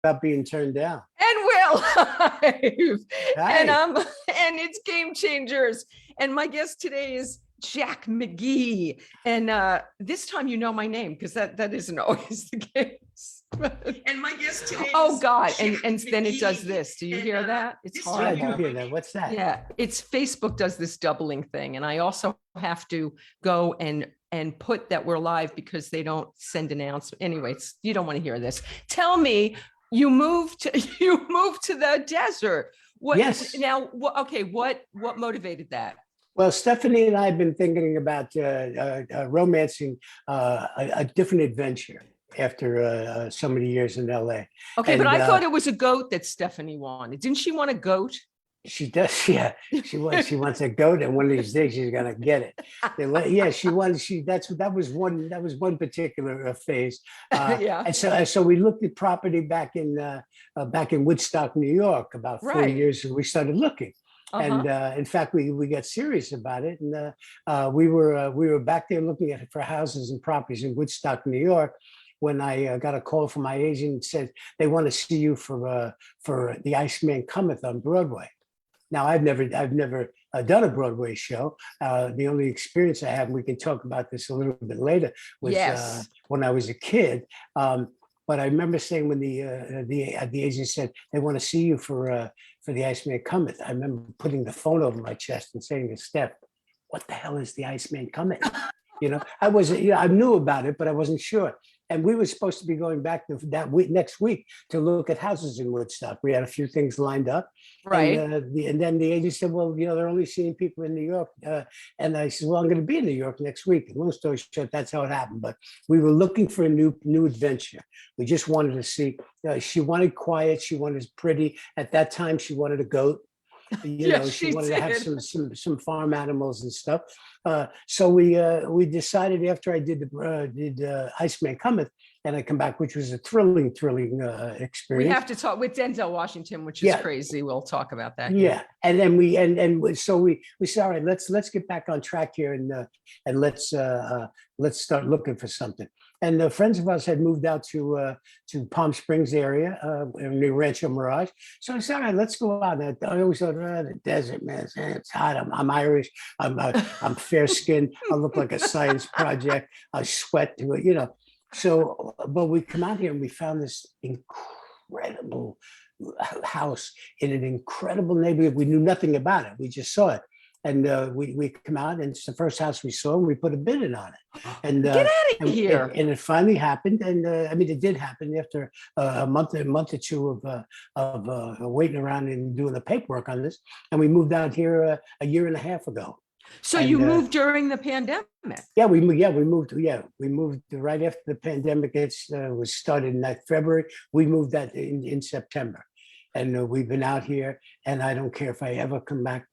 about being turned down. And we're live. Hi. And it's Game Changers. And my guest today is Jack McGee. And this time you know my name, because that isn't always the case. And my guest today is God. And then it does this. Do you hear that? It's Yeah, I horrible. do hear that. What's that? Yeah, it's Facebook does this doubling thing. And I also have to go and put that we're live because they don't send announcements. Anyways, you don't want to hear this. Tell me, you moved to the desert. What? Yes. Now, okay. What motivated that? Well, Stephanie and I have been thinking about romancing a different adventure after so many years in LA. Okay, but I thought it was a goat that Stephanie wanted. Didn't she want a goat? She does, yeah. She wants a goat, and one of these days she's gonna get it. Yeah, that was one particular phase. Yeah. And so we looked at property back in Woodstock, New York, about 4 years. We started looking, and in fact, we got serious about it, and we were back there looking for houses and properties in Woodstock, New York, when I got a call from my agent and said they want to see you for the Ice Man Cometh on Broadway. Now, I've never done a Broadway show. The only experience I have, and we can talk about this a little bit later, was when I was a kid. But I remember saying when the agent said they want to see you for the Ice Man Cometh, I remember putting the phone over my chest and saying to Steph, "What the hell is the Ice Man Cometh?" I knew about it, but I wasn't sure. And we were supposed to be going back that week, next week, to look at houses in Woodstock. We had a few things lined up. Right. And then the agent said, well, they're only seeing people in New York. And I said, well, I'm going to be in New York next week. And long story short, that's how it happened. But we were looking for a new adventure. We just wanted to see. She wanted quiet. She wanted pretty. At that time, she wanted a goat. She wanted to have some farm animals and stuff. So we decided after I did Ice Man Cometh, and I come back, which was a thrilling experience. We have to talk with Denzel Washington, which is crazy. We'll talk about that. Yeah, and then so we said, all right, let's get back on track here, and let's start looking for something. And friends of ours had moved out to Palm Springs area near Rancho Mirage. So I said, all right, let's go out. And I always thought, the desert, man, it's hot. I'm Irish. I'm fair skinned. I look like a science project. I sweat to it, So, but we come out here and we found this incredible house in an incredible neighborhood. We knew nothing about it. We just saw it. And we come out, and it's the first house we saw, and we put a bid in on it. And get out of here! And it finally happened, and it did happen after a month or two of waiting around and doing the paperwork on this. And we moved out here a year and a half ago. So you moved during the pandemic? Yeah, we moved right after the pandemic. Was started in that February. We moved that in September, and we've been out here. And I don't care if I ever come back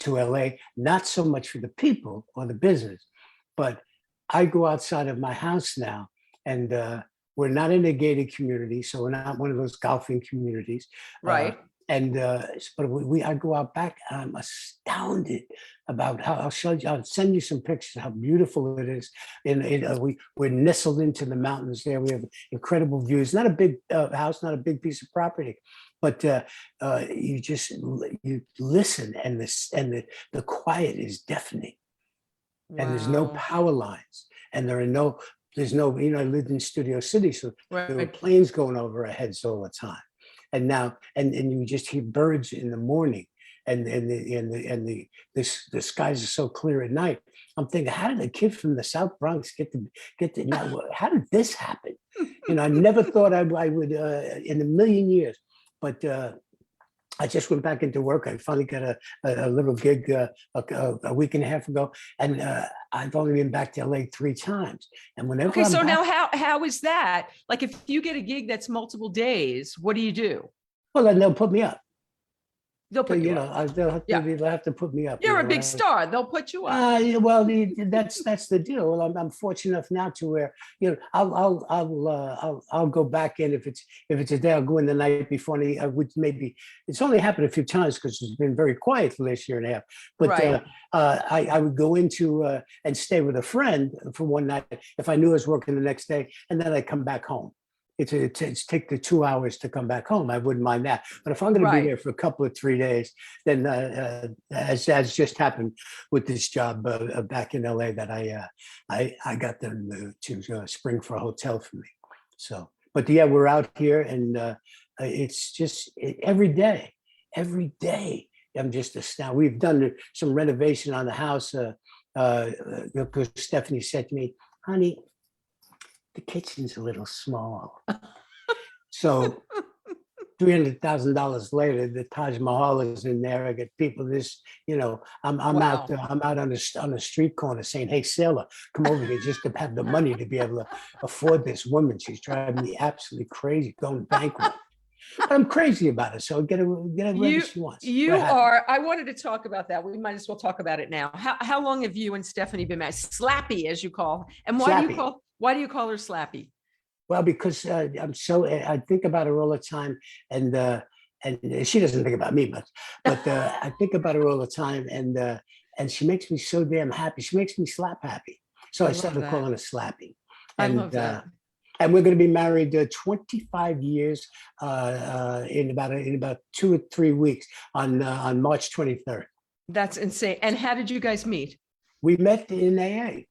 to LA, not so much for the people or the business, but I go outside of my house now, and we're not in a gated community, so we're not one of those golfing communities, right? But I go out back, and I'm astounded about how I'll send you some pictures how beautiful it is. We're nestled into the mountains there. We have incredible views. Not a big house, not a big piece of property, but you listen, and the quiet is deafening. Wow. And there's no power lines, and there's no I lived in Studio City, so there were planes going over our heads all the time. And now, and you just hear birds in the morning, and the skies are so clear at night. I'm thinking, how did a kid from the South Bronx get to now? How did this happen? I never thought I would in a million years. But I just went back into work. I finally got a little gig a week and a half ago, and I've only been back to LA 3 times. And whenever now how is that? Like, if you get a gig that's multiple days, what do you do? Well, then they'll put me up. They'll put you up. They'll have to put me up. You're a big star. They'll put you up. Well, that's the deal. Well, I'm fortunate enough now to where I'll go back in if it's a day. I'll go in the night before. It's only happened a few times because it's been very quiet for the last year and a half. But I would go into and stay with a friend for one night if I knew I was working the next day, and then I'd come back home. it's take the 2 hours to come back home. I wouldn't mind that. But if I'm going to be there for a couple of 3 days, then as just happened with this job back in LA, that I got them to spring for a hotel for me. So, but yeah, we're out here, and it's just every day. I'm just astounded. We've done some renovation on the house. Because Stephanie said to me, honey, the kitchen's a little small. So $300,000 later, the Taj Mahal is in there. I get people I'm Wow. I'm out on a street corner saying, hey, sailor, come over here just to have the money to be able to afford this woman. She's driving me absolutely crazy, going bankrupt. But I'm crazy about it. So get her wherever she wants. I wanted to talk about that. We might as well talk about it now. How long have you and Stephanie been married? Slappy, as you call. And why do you call her Slappy? Well, because I think about her all the time, and she doesn't think about me much, but I think about her all the time, and she makes me so damn happy. She makes me slap happy. So I started calling her Slappy. And, I love that. And we're going to be married 25 years in about 2 or 3 weeks on March 23rd. That's insane. And how did you guys meet? We met in AA.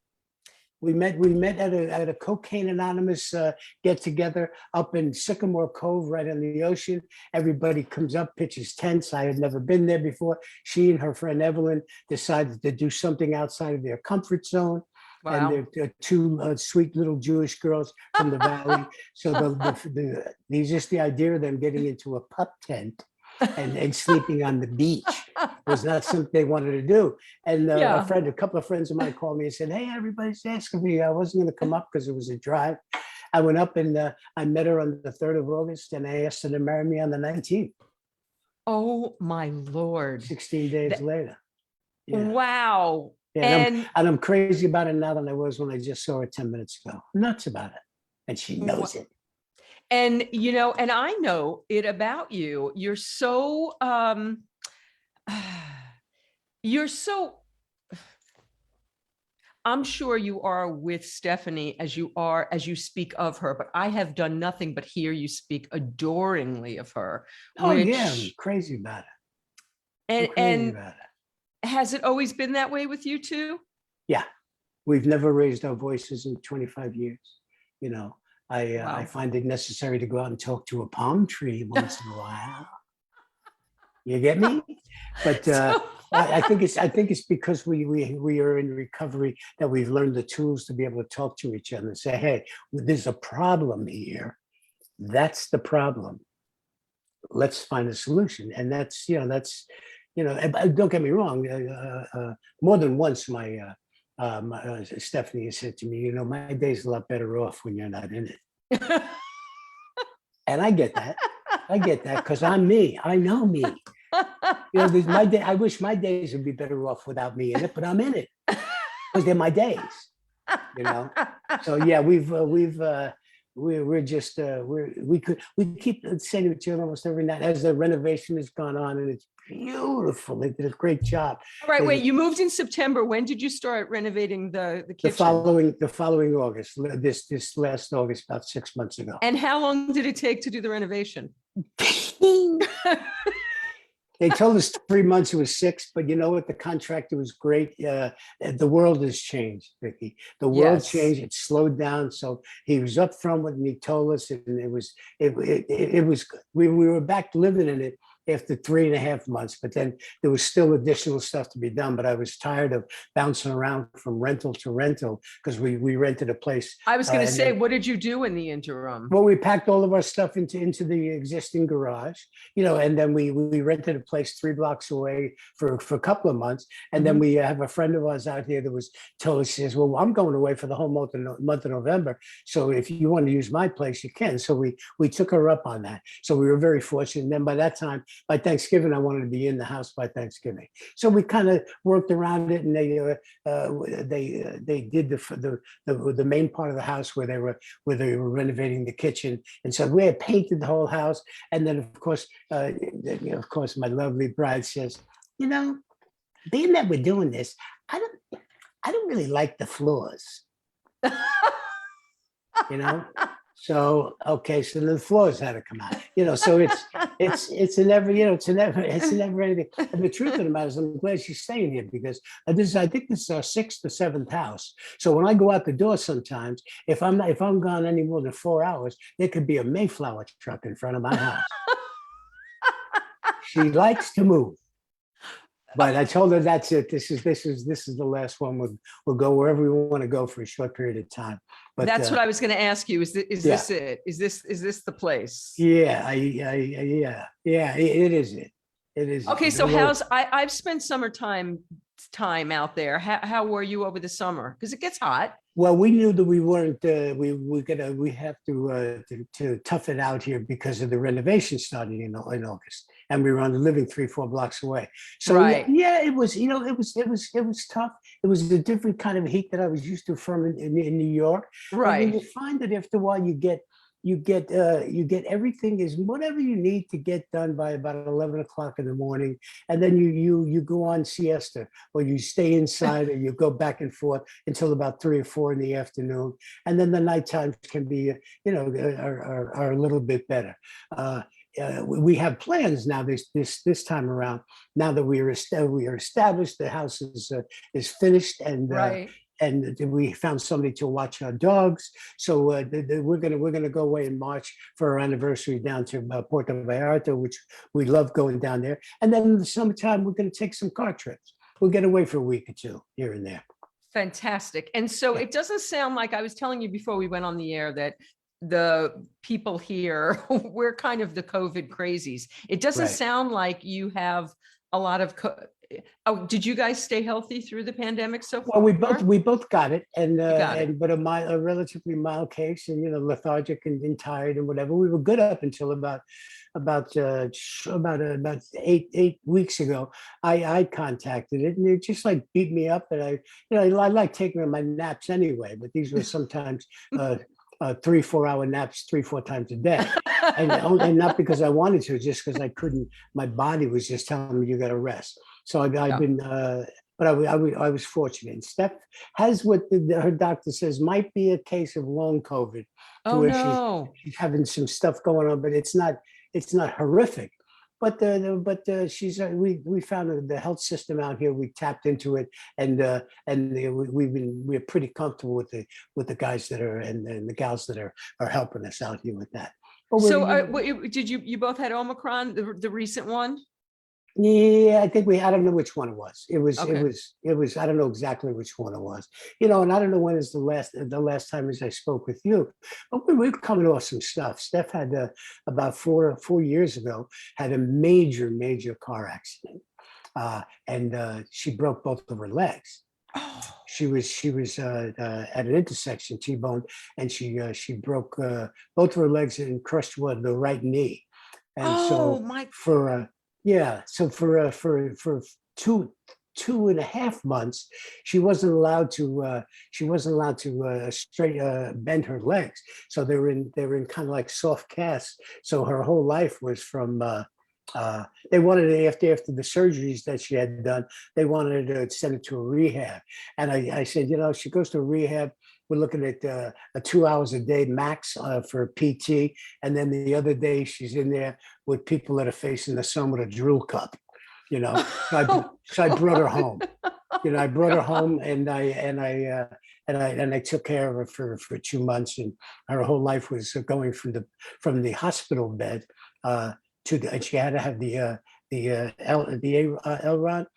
We met at a Cocaine Anonymous get together up in Sycamore Cove, right on the ocean. Everybody comes up, pitches tents. I had never been there before. She and her friend Evelyn decided to do something outside of their comfort zone. Wow. And they're two sweet little Jewish girls from the valley. So just the idea of them getting into a pup tent and sleeping on the beach was not something they wanted to do. And a couple of friends of mine called me and said, hey, everybody's asking me. I wasn't going to come up because it was a drive. I went up and I met her on the 3rd of August, and I asked her to marry me on the 19th. Oh, my Lord. 16 days later. Yeah. Wow. Yeah, and I'm crazy about it now than I was when I just saw her 10 minutes ago. I'm nuts about it. And she knows it. And, and I know it about you. You're so, I'm sure you are with Stephanie as you speak of her, but I have done nothing but hear you speak adoringly of her. Oh, yeah, I'm crazy about it. And has it always been that way with you too? Yeah. We've never raised our voices in 25 years. I find it necessary to go out and talk to a palm tree once in a while. You get me? But I think it's because we are in recovery that we've learned the tools to be able to talk to each other and say, hey, there's a problem here. That's the problem. Let's find a solution. And that's don't get me wrong. More than once, my Stephanie has said to me, my day's a lot better off when you're not in it. And I get that because I'm me. I know me. My day. I wish my days would be better off without me in it, but I'm in it because they're my days. So yeah, we keep saying to each other almost every night as the renovation has gone on, and it's beautiful. They did a great job. All right, wait. You moved in September. When did you start renovating the kitchen? The following August. This last August, about 6 months ago. And how long did it take to do the renovation? They told us 3 months. It was 6, but you know what? The contractor was great. The world has changed, Vicki. The world changed. It slowed down. So he was up front with me, told us, and it was good. We were back living in it after 3.5 months, but then there was still additional stuff to be done. But I was tired of bouncing around from rental to rental because we rented a place. I was going to say, what did you do in the interim? Well, we packed all of our stuff into the existing garage, and then we rented a place 3 blocks away for a couple of months. And then we have a friend of ours out here that was told us, she says, well, I'm going away for the whole month of November. So if you want to use my place, you can. So we took her up on that. So we were very fortunate. And then by that time, by Thanksgiving, I wanted to be in the house by Thanksgiving. So we kind of worked around it, and they did the main part of the house where they were renovating the kitchen, and so we had painted the whole house. And then of course, my lovely bride says, being that we're doing this, I don't really like the floors. So okay, so the floors had to come out. So it's a never, it's a never ending. And the truth of the matter is, I'm glad she's staying here because I think this is our sixth or seventh house. So when I go out the door, sometimes if I'm gone any more than 4 hours, there could be a Mayflower truck in front of my house. She likes to move. But I told her that's it. This is the last one. We'll go wherever we want to go for a short period of time. But that's what I was going to ask you. Is this it? Is this the place? Yeah, yeah. It is it. It is. Okay, so I've spent time out there. How were you over the summer? Because it gets hot. Well, we knew that we weren't. We have to tough it out here because of the renovation starting in August, and we were only living 3-4 blocks away. So right. yeah, it was. It was tough. It was a different kind of heat that I was used to from in New York. Right. And you find that after a while you get everything is whatever you need to get done by about 11 o'clock in the morning, and then you go on siesta, or you stay inside, or you go back and forth until about 3 or 4 in the afternoon, and then the night times can be are a little bit better. We have plans now this time around. Now that we are established, the house is finished, and right. And we found somebody to watch our dogs. So we're gonna go away in March for our anniversary down to Puerto Vallarta, which we love going down there. And then in the summertime, we're gonna take some car trips. We'll get away for a week or two here and there. Fantastic. And so it doesn't sound like, I was telling you before we went on the air that the people here, we're kind of the COVID crazies. It doesn't sound like you have a lot of did you guys stay healthy through the pandemic so far? Well, we both got it, but a relatively mild case, and lethargic and tired and whatever. We were good up until about 8 weeks ago. I contacted it, and it just like beat me up, and I like taking my naps anyway, but these were sometimes 3-4 hour naps 3-4 times a day, and not because I wanted to, just because I couldn't. My body was just telling me you got to rest. So I've been, but I was fortunate. And Steph has what her doctor says might be a case of long COVID, to where she's having some stuff going on, but it's not horrific. But we found the health system out here. We tapped into it, and we're pretty comfortable with the guys that are and the gals that are helping us out here with that. So did you both had Omicron, the recent one? Yeah, I think I don't know which one it was. It was, I don't know exactly which one it was, and I don't know when is the last time as I spoke with you, but we're coming off some stuff. Steph had about 4 years ago, had a major car accident. And she broke both of her legs. She was at an intersection, T-bone, and she broke both of her legs and crushed the right knee. And so for 2.5 months, she wasn't allowed to bend her legs. So they were in kind of like soft casts. So her whole life was from they wanted after the surgeries that she had done, they wanted to send her to a rehab. And I said, she goes to a rehab. We're looking at 2 hours a day max for PT. And then the other day she's in there with people that are facing the sun with a drill cup, So I brought her home. I brought her home, and I took care of her for 2 months, and her whole life was going from the hospital bed and she had to have the L-Ron,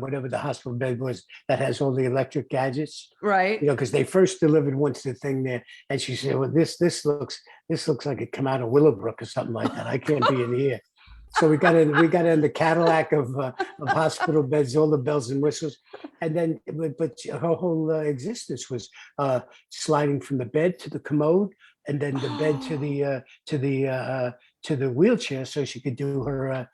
whatever the hospital bed was that has all the electric gadgets, right? Because they first delivered one to the thing there, and she said, "Well, this looks like it come out of Willowbrook or something like that. I can't be in here." So we got in the Cadillac of hospital beds, all the bells and whistles, and then but her whole existence was sliding from the bed to the commode, and then the bed to the wheelchair, so she could do her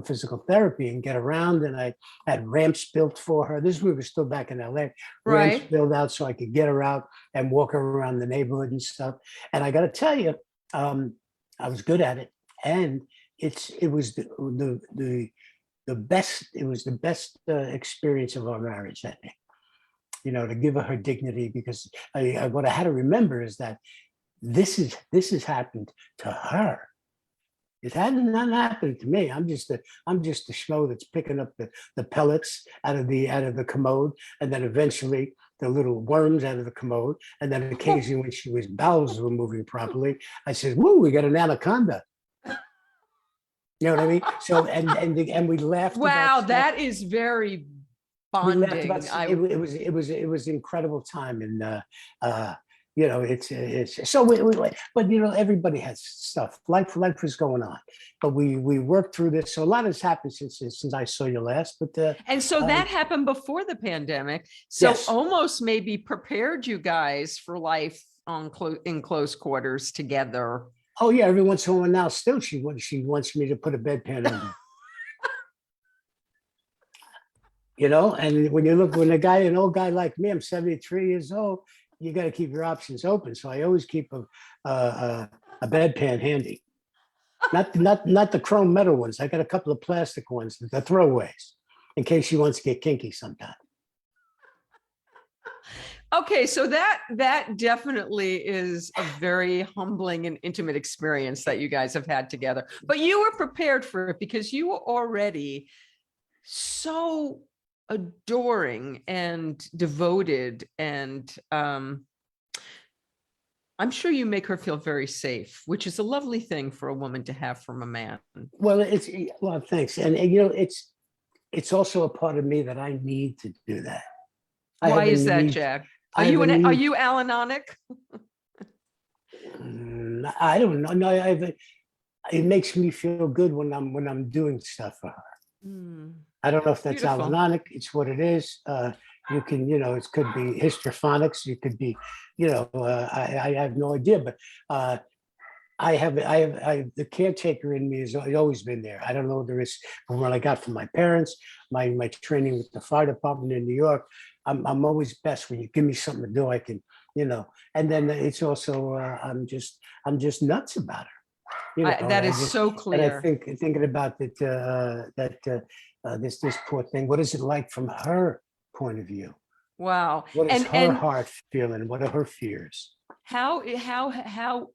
physical therapy and get around. And I had ramps built for her. We were still back in LA. Ramps built out so I could get her out and walk her around the neighborhood and stuff. And I got to tell you, I was good at it, and it was the best. It was the best experience of our marriage, I think. To give her dignity, because what I had to remember is that this has happened to her. It hadn't not happened to me. I'm just a schmo that's picking up the pellets out of the commode, and then eventually the little worms out of the commode, and then occasionally when she was bowels were moving properly, I said, "Woo, we got an anaconda." You know what I mean? So and we laughed. Wow, that is very bonding. We laughed about it was an incredible time, and you know, it's so but you know, everybody has stuff. Life was going on, but we worked through this. So a lot has happened since I saw you last. But and so that happened before the pandemic. So yes. Almost maybe prepared you guys for life in close quarters together. Oh yeah, every once in a while now, still she wants me to put a bedpan under. You know, and when an old guy like me, I'm 73 years old. You got to keep your options open. So I always keep a bedpan handy. Not the chrome metal ones. I got a couple of plastic ones, the throwaways, in case she wants to get kinky sometime. Okay, so that definitely is a very humbling and intimate experience that you guys have had together. But you were prepared for it because you were already so adoring and devoted, and I'm sure you make her feel very safe, which is a lovely thing for a woman to have from a man. Well, thanks, and you know, it's also a part of me that I need to do that. Why is that, Jack? Are you Al-Anonic? I don't know. No, it makes me feel good when I'm doing stuff for her. I don't know if that's Al-Anonic. It's what it is. You can, you know, it could be histrionics. You could be, you know, I have no idea, but I have the caretaker in me has always been there. I don't know if there is from what I got from my parents, my training with the fire department in New York. I'm always best when you give me something to do. I can, you know, and then it's also I'm just nuts about her. You know, that is so clear. And I thinking about that this poor thing. What is it like from her point of view? Wow. What is her heart feeling? What are her fears? How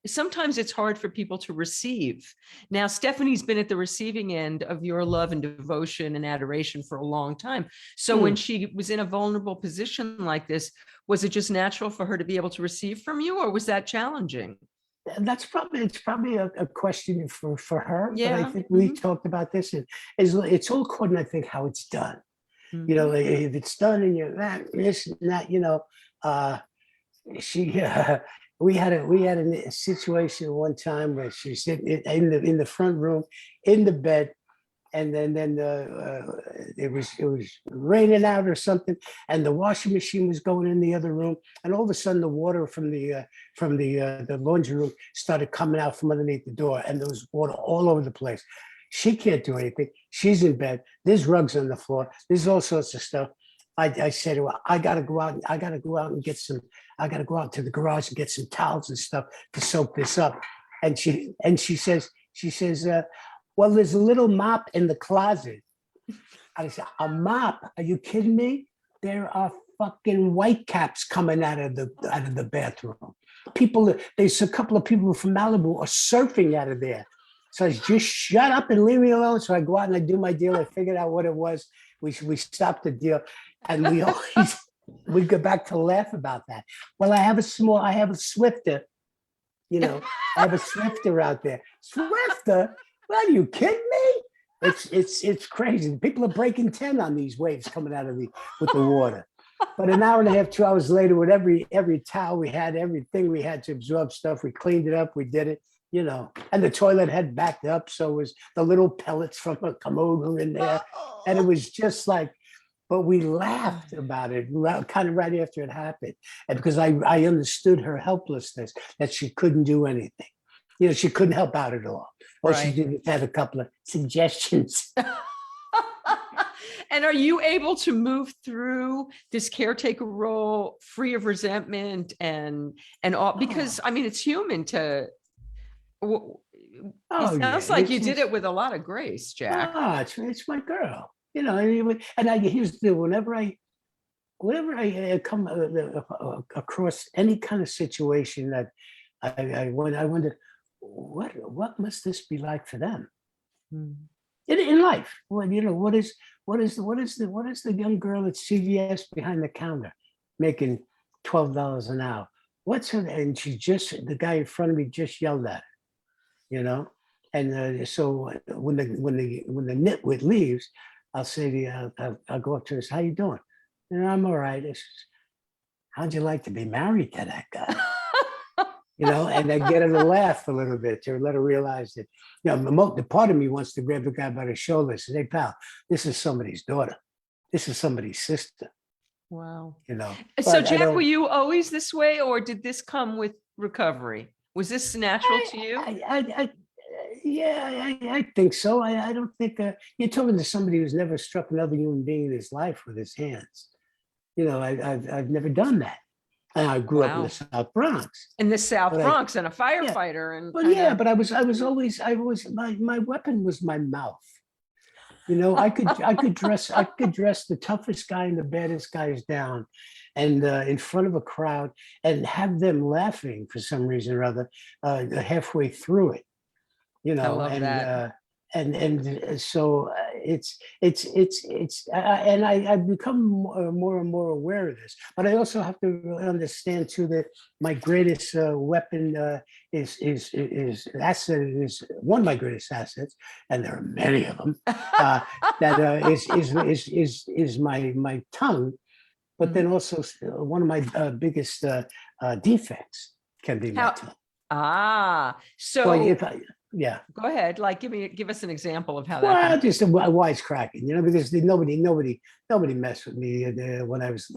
sometimes it's hard for people to receive. Now, Stephanie's been at the receiving end of your love and devotion and adoration for a long time. So when she was in a vulnerable position like this, was it just natural for her to be able to receive from you, or was that challenging? It's probably a question for her. Yeah. But I think we talked about this, and it's all according, I think, how it's done. You know, if it's done and you're this and that, you know, we had a situation one time where she's sitting in the front room in the bed, and then it was raining out or something, and the washing machine was going in the other room, and all of a sudden the water from the laundry room started coming out from underneath the door, and there was water all over the place. She can't do anything. She's in bed. There's rugs on the floor. There's all sorts of stuff. I said to her, I gotta go out and get some. I gotta go out to the garage and get some towels and stuff to soak this up. And she says, well, there's a little mop in the closet. I said, a mop? Are you kidding me? There are fucking white caps coming out of the bathroom. There's a couple of people from Malibu are surfing out of there. So I just shut up and leave me alone. So I go out and I do my deal. I figured out what it was. We stopped the deal, and we go back to laugh about that. Well, I have a Swifter, you know, I have a Swifter out there. Swifter? Well, are you kidding me? It's crazy. People are breaking 10 on these waves coming out with the water. But an hour and a half, 2 hours later, with every towel we had, everything we had to absorb stuff, we cleaned it up, we did it. You know, and the toilet had backed up, so it was the little pellets from a commode were in there, and it was just like, but we laughed about it kind of right after it happened, and because I understood her helplessness, that she couldn't do anything, you know, she couldn't help out at all. All she did was have a couple of suggestions. And are you able to move through this caretaker role free of resentment and all? Because I mean, it's human to. It sounds like you did it with a lot of grace, Jack. It's my girl, you know. And here's the deal: whenever I come across any kind of situation that I wondered, what must this be like for them Mm. in life? Well, what is the young girl at CVS behind the counter making $12 an hour? What's her? And the guy in front of me just yelled at her. And so when the nitwit leaves, I'll say to you, I'll go up to her and say, how you doing? And I'm all right. I says, how'd you like to be married to that guy? And I get her to laugh a little bit to let her realize that, the part of me wants to grab the guy by the shoulder and say, hey, pal, this is somebody's daughter. This is somebody's sister. Wow. So Jack, were you always this way, or did this come with recovery? Was this natural to you? Yeah, I think so. I don't think you're talking to somebody who's never struck another human being in his life with his hands. I've never done that. And I grew up in the South Bronx. In the South Bronx, and a firefighter, but I was always my weapon was my mouth. I could dress the toughest guy and the baddest guys down, and in front of a crowd, and have them laughing for some reason or other halfway through it. I love that. So I've become more and more aware of this, but I also have to understand too that my greatest weapon is one of my greatest assets, and there are many of them. Is my tongue, but then also one of my biggest defects can be my tongue. So yeah. Go ahead. Give us an example of how that. Well, just a wisecracking, because nobody messed with me when I was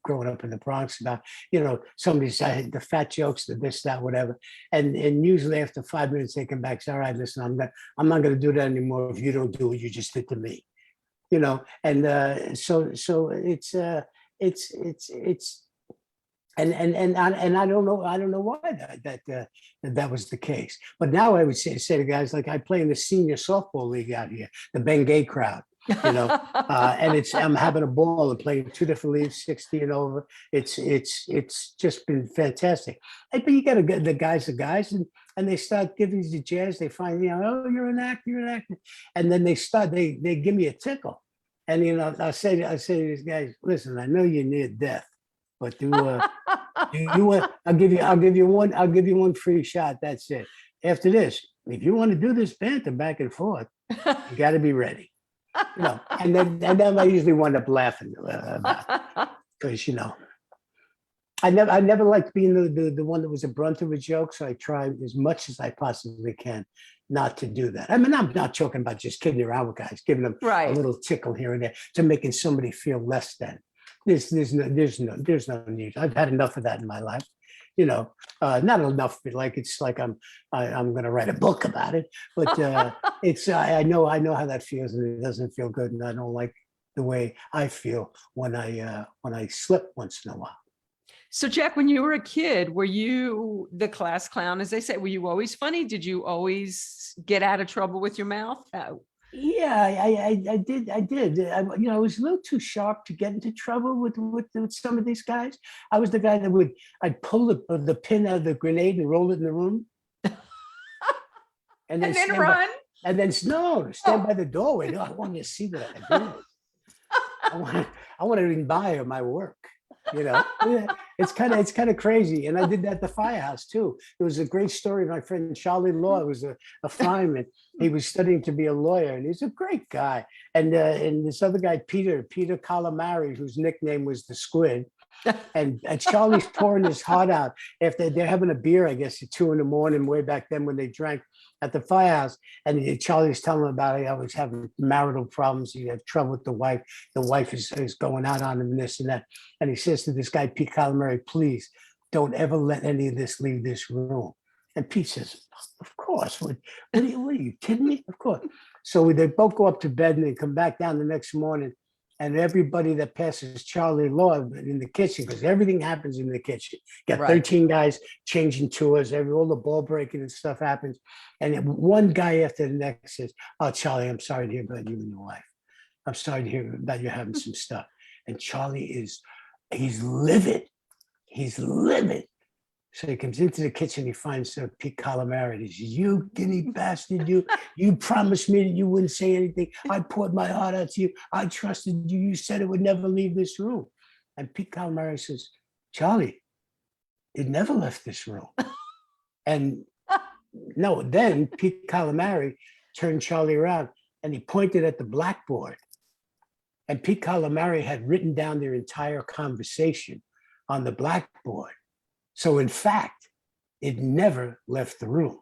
growing up in the Bronx about, somebody said the fat jokes, the this, that, whatever, and usually after 5 minutes they come back and say, all right, listen, I'm not going to do that anymore if you don't do what you just did to me, and so it's. And I don't know why that was the case. But now I would say to guys, like, I play in the senior softball league out here, the Bengay crowd, and I'm having a ball and playing 2 different leagues, 60 and over. It's just been fantastic. But you got to get the guys, and they start giving you the jazz. They find, oh, you're an actor, and then they give me a tickle, and I say to these guys, listen, I know you're near death. But do you want? I'll give you one free shot. That's it. After this, if you want to do this banter back and forth, you got to be ready. And then I usually wind up laughing about because I never liked being the one that was the brunt of a joke. So I try as much as I possibly can not to do that. I mean, I'm not joking about just kidding around with guys, giving them a little tickle here and there to making somebody feel less than. There's no need. I've had enough of that in my life, not enough. It's like I'm going to write a book about it, but I know how that feels, and it doesn't feel good, and I don't like the way I feel when I slip once in a while. So Jack, when you were a kid, were you the class clown, as they say? Were you always funny? Did you always get out of trouble with your mouth? Yeah, I did. I was a little too sharp to get into trouble with some of these guys. I was the guy that I'd pull the pin out of the grenade and roll it in the room. And then run? Stand by the doorway. No, I want you to see that I did it. I want to admire my work. It's kind of crazy. And I did that at the firehouse too. There was a great story of my friend Charlie Law, who was a fireman. He was studying to be a lawyer, and he's a great guy. And this other guy, Peter Calamari, whose nickname was the Squid. And Charlie's pouring his heart out after they're having a beer, I guess, at 2 a.m, way back then when they drank at the firehouse. And Charlie's telling him about it. I was having marital problems. He had trouble with the wife. The wife is going out on him and this and that. And he says to this guy, Pete Calamari, please don't ever let any of this leave this room. And Pete says, of course. What are you kidding me? Of course. So they both go up to bed and they come back down the next morning. And everybody that passes Charlie Law in the kitchen, because everything happens in the kitchen. You got 13 guys changing tours, all the ball breaking and stuff happens. And one guy after the next says, oh, Charlie, I'm sorry to hear about you and your wife. I'm sorry to hear about you having some stuff. And Charlie he's livid. He's livid. So he comes into the kitchen, he finds Pete Calamari. He says, "You guinea bastard, you promised me that you wouldn't say anything. I poured my heart out to you. I trusted you. You said it would never leave this room." And Pete Calamari says, "Charlie, it never left this room." And no, then Pete Calamari turned Charlie around and he pointed at the blackboard. And Pete Calamari had written down their entire conversation on the blackboard. So in fact, it never left the room.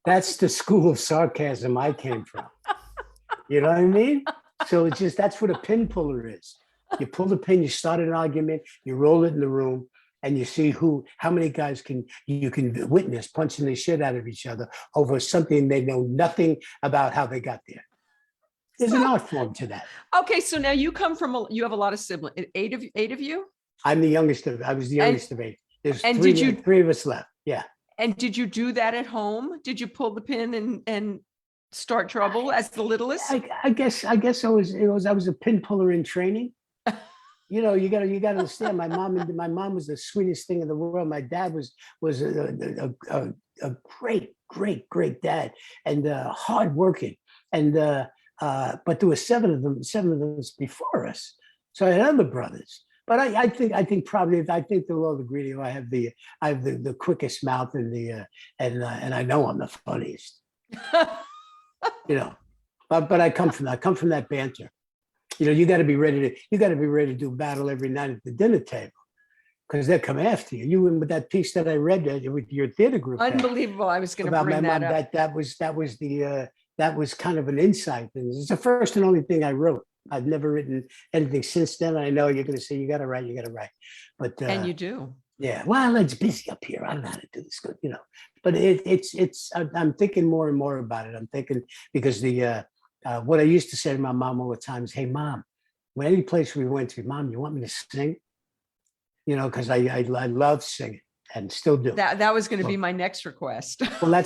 That's the school of sarcasm I came from. You know what I mean? So it's just, that's what a pin puller is. You pull the pin, you start an argument, you roll it in the room, and you see how many guys you can witness punching the shit out of each other over something they know nothing about how they got there. There's an art form to that. Okay, so now you come from you have a lot of siblings. Eight of you? I was the youngest of 8. There's and three of us left. Yeah. And did you do that at home? Did you pull the pin and start trouble as the littlest? I guess I was a pin puller in training. You know, you gotta understand. My mom was the sweetest thing in the world. My dad was a great dad, and hardworking. And but there were seven of them before us. So I had other brothers. But I think they're all agree. I have the quickest mouth and and I know I'm the funniest. You know, but I come from that banter. You know, you got to be ready to do battle every night at the dinner table, because they'll come after you. You went with that piece that I read with your theater group. Unbelievable! I was going to bring that up. That was kind of an insight. It's the first and only thing I wrote. I've never written anything since then. I know you're going to say you got to write, but and you do. Yeah. Well, it's busy up here. I don't know how to do this good, you know. But I'm thinking more and more about it. I'm thinking because what I used to say to my mom all the time is, "Hey, Mom, when any place we went to, Mom, you want me to sing?" You know, because I love singing and still do. That was going to be my next request. Well, I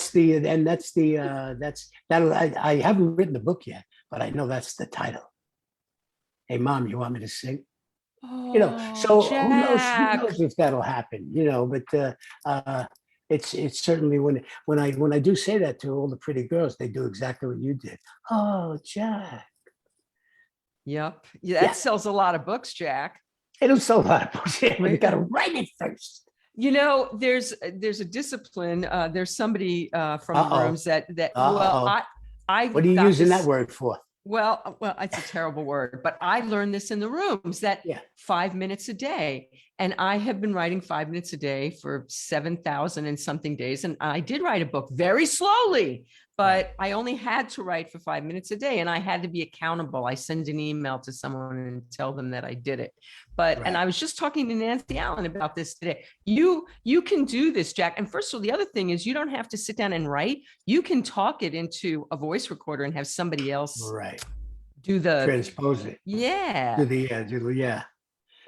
haven't written the book yet, but I know that's the title. "Hey, Mom, you want me to sing?" Oh, you know, so Jack. who knows if that'll happen, you know, but it's certainly when I do say that to all the pretty girls, they do exactly what you did. "Oh, Jack." Yep. Yeah, that sells a lot of books, Jack. It'll sell a lot of books, but you got to write it first. You know, there's a discipline. There's somebody from the rooms that well, I what are you using that word for? Well, it's a terrible word, but I learned this in the rooms that 5 minutes a day. And I have been writing 5 minutes a day for 7,000 and something days. And I did write a book very slowly, but I only had to write for 5 minutes a day, and I had to be accountable. I send an email to someone and tell them that I did it. But, and I was just talking to Nancy Allen about this today. You can do this, Jack. And first of all, the other thing is you don't have to sit down and write. You can talk it into a voice recorder and have somebody else do the transpose it. Yeah.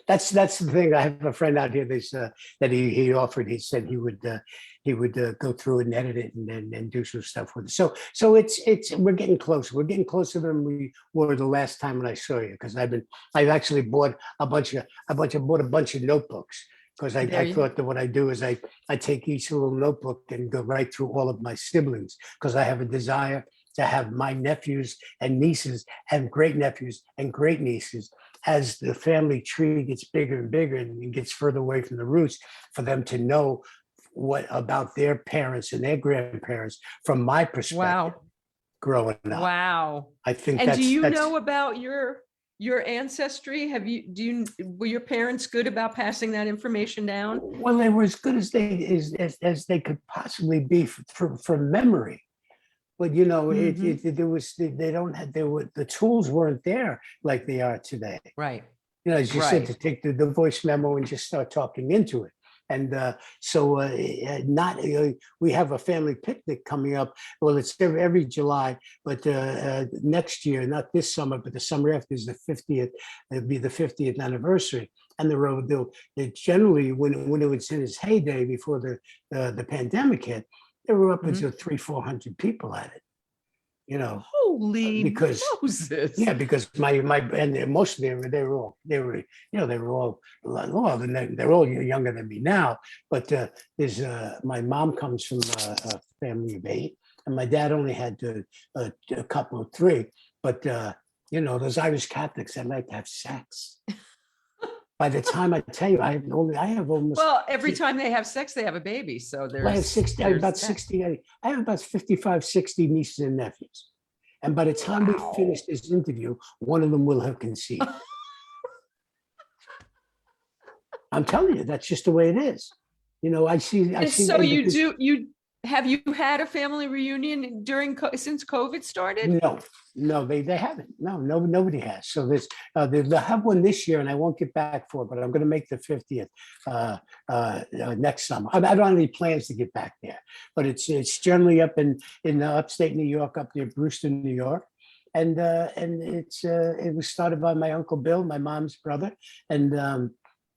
That's the thing. I have a friend out here that he offered. He said he would go through and edit it and do some stuff with it. So it's we're getting closer. We're getting closer than we were the last time when I saw you, because I've actually bought a bunch of notebooks, because I thought that what I do is I take each little notebook and go right through all of my siblings, because I have a desire to have my nephews and nieces and great nephews and great nieces, as the family tree gets bigger and bigger and gets further away from the roots, for them to know what about their parents and their grandparents from my perspective growing up. Wow. I think and do you know about your ancestry? Were your parents good about passing that information down? Well, they were as good as they could possibly be for memory. But you know, the tools weren't there like they are today. Right. You know, as you said, to take the voice memo and just start talking into it. And we have a family picnic coming up. Well, it's every July, but next year, not this summer, but the summer after, is the 50th. It'll be the 50th anniversary. And they generally, when it was in its heyday before the pandemic hit, there were upwards of 300-400 people at it. Holy because Moses. yeah, because my and most of them they were all they're all younger than me now. But there's my mom comes from a family of 8, and my dad only had a couple of 3. But those Irish Catholics, they like to have sex. By the time I tell you, I have almost. Well, every time they have sex, they have a baby. So I have 60. I have about 60. I have about 55, 60 nieces and nephews. And by the time we finish this interview, one of them will have conceived. I'm telling you, that's just the way it is. I see. So have you had a family reunion since COVID started? No, they haven't. No, nobody has. So they'll have one this year, and I won't get back for it, but I'm going to make the 50th next summer. I don't have any plans to get back there, but it's generally up in upstate New York, up near Brewster, New York. And it was started by my Uncle Bill, my mom's brother, and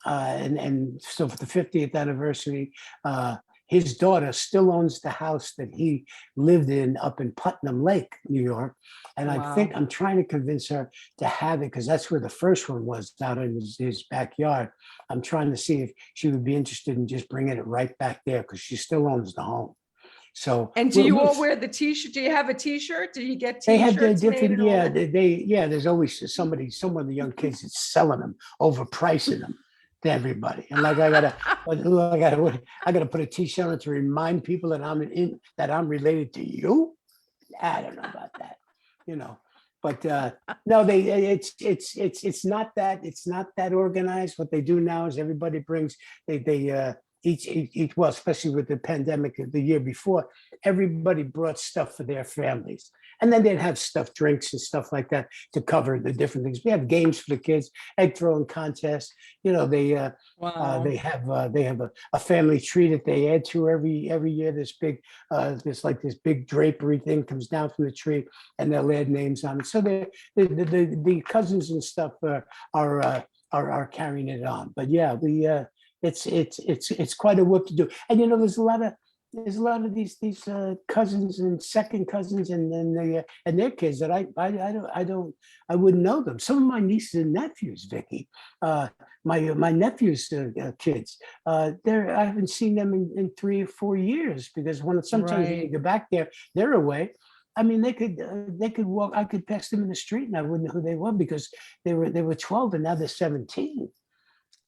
so for the 50th anniversary, his daughter still owns the house that he lived in up in Putnam Lake, New York. And I think I'm trying to convince her to have it because that's where the first one was, out in his backyard. I'm trying to see if she would be interested in just bringing it right back there because she still owns the home. So, and do you all wear the t-shirt? Do you have a t-shirt? Do you get t-shirts? They have the different, there's always some of the young kids that's selling them, overpricing them to everybody. And like I gotta put a t-shirt on to remind people that I'm related to you. I don't know about that, But no, it's not that organized. What they do now is everybody brings each well, especially with the pandemic the year before, everybody brought stuff for their families. And then they'd have stuff, drinks and stuff like that to cover the different things. We have games for the kids, egg throwing contests. They have a family tree that they add to every year. This big drapery thing comes down from the tree, and they'll add names on it. So the cousins and stuff are carrying it on. But yeah, it's quite a work to do. And there's a lot of these cousins and second cousins and their kids that I wouldn't know them. Some of my nieces and nephews, Vicki, my nephew's kids, I haven't seen them in 3 or 4 years because sometimes when you go back there, they're away. I mean, they could walk. I could pass them in the street and I wouldn't know who they were because they were 12 and now they're 17.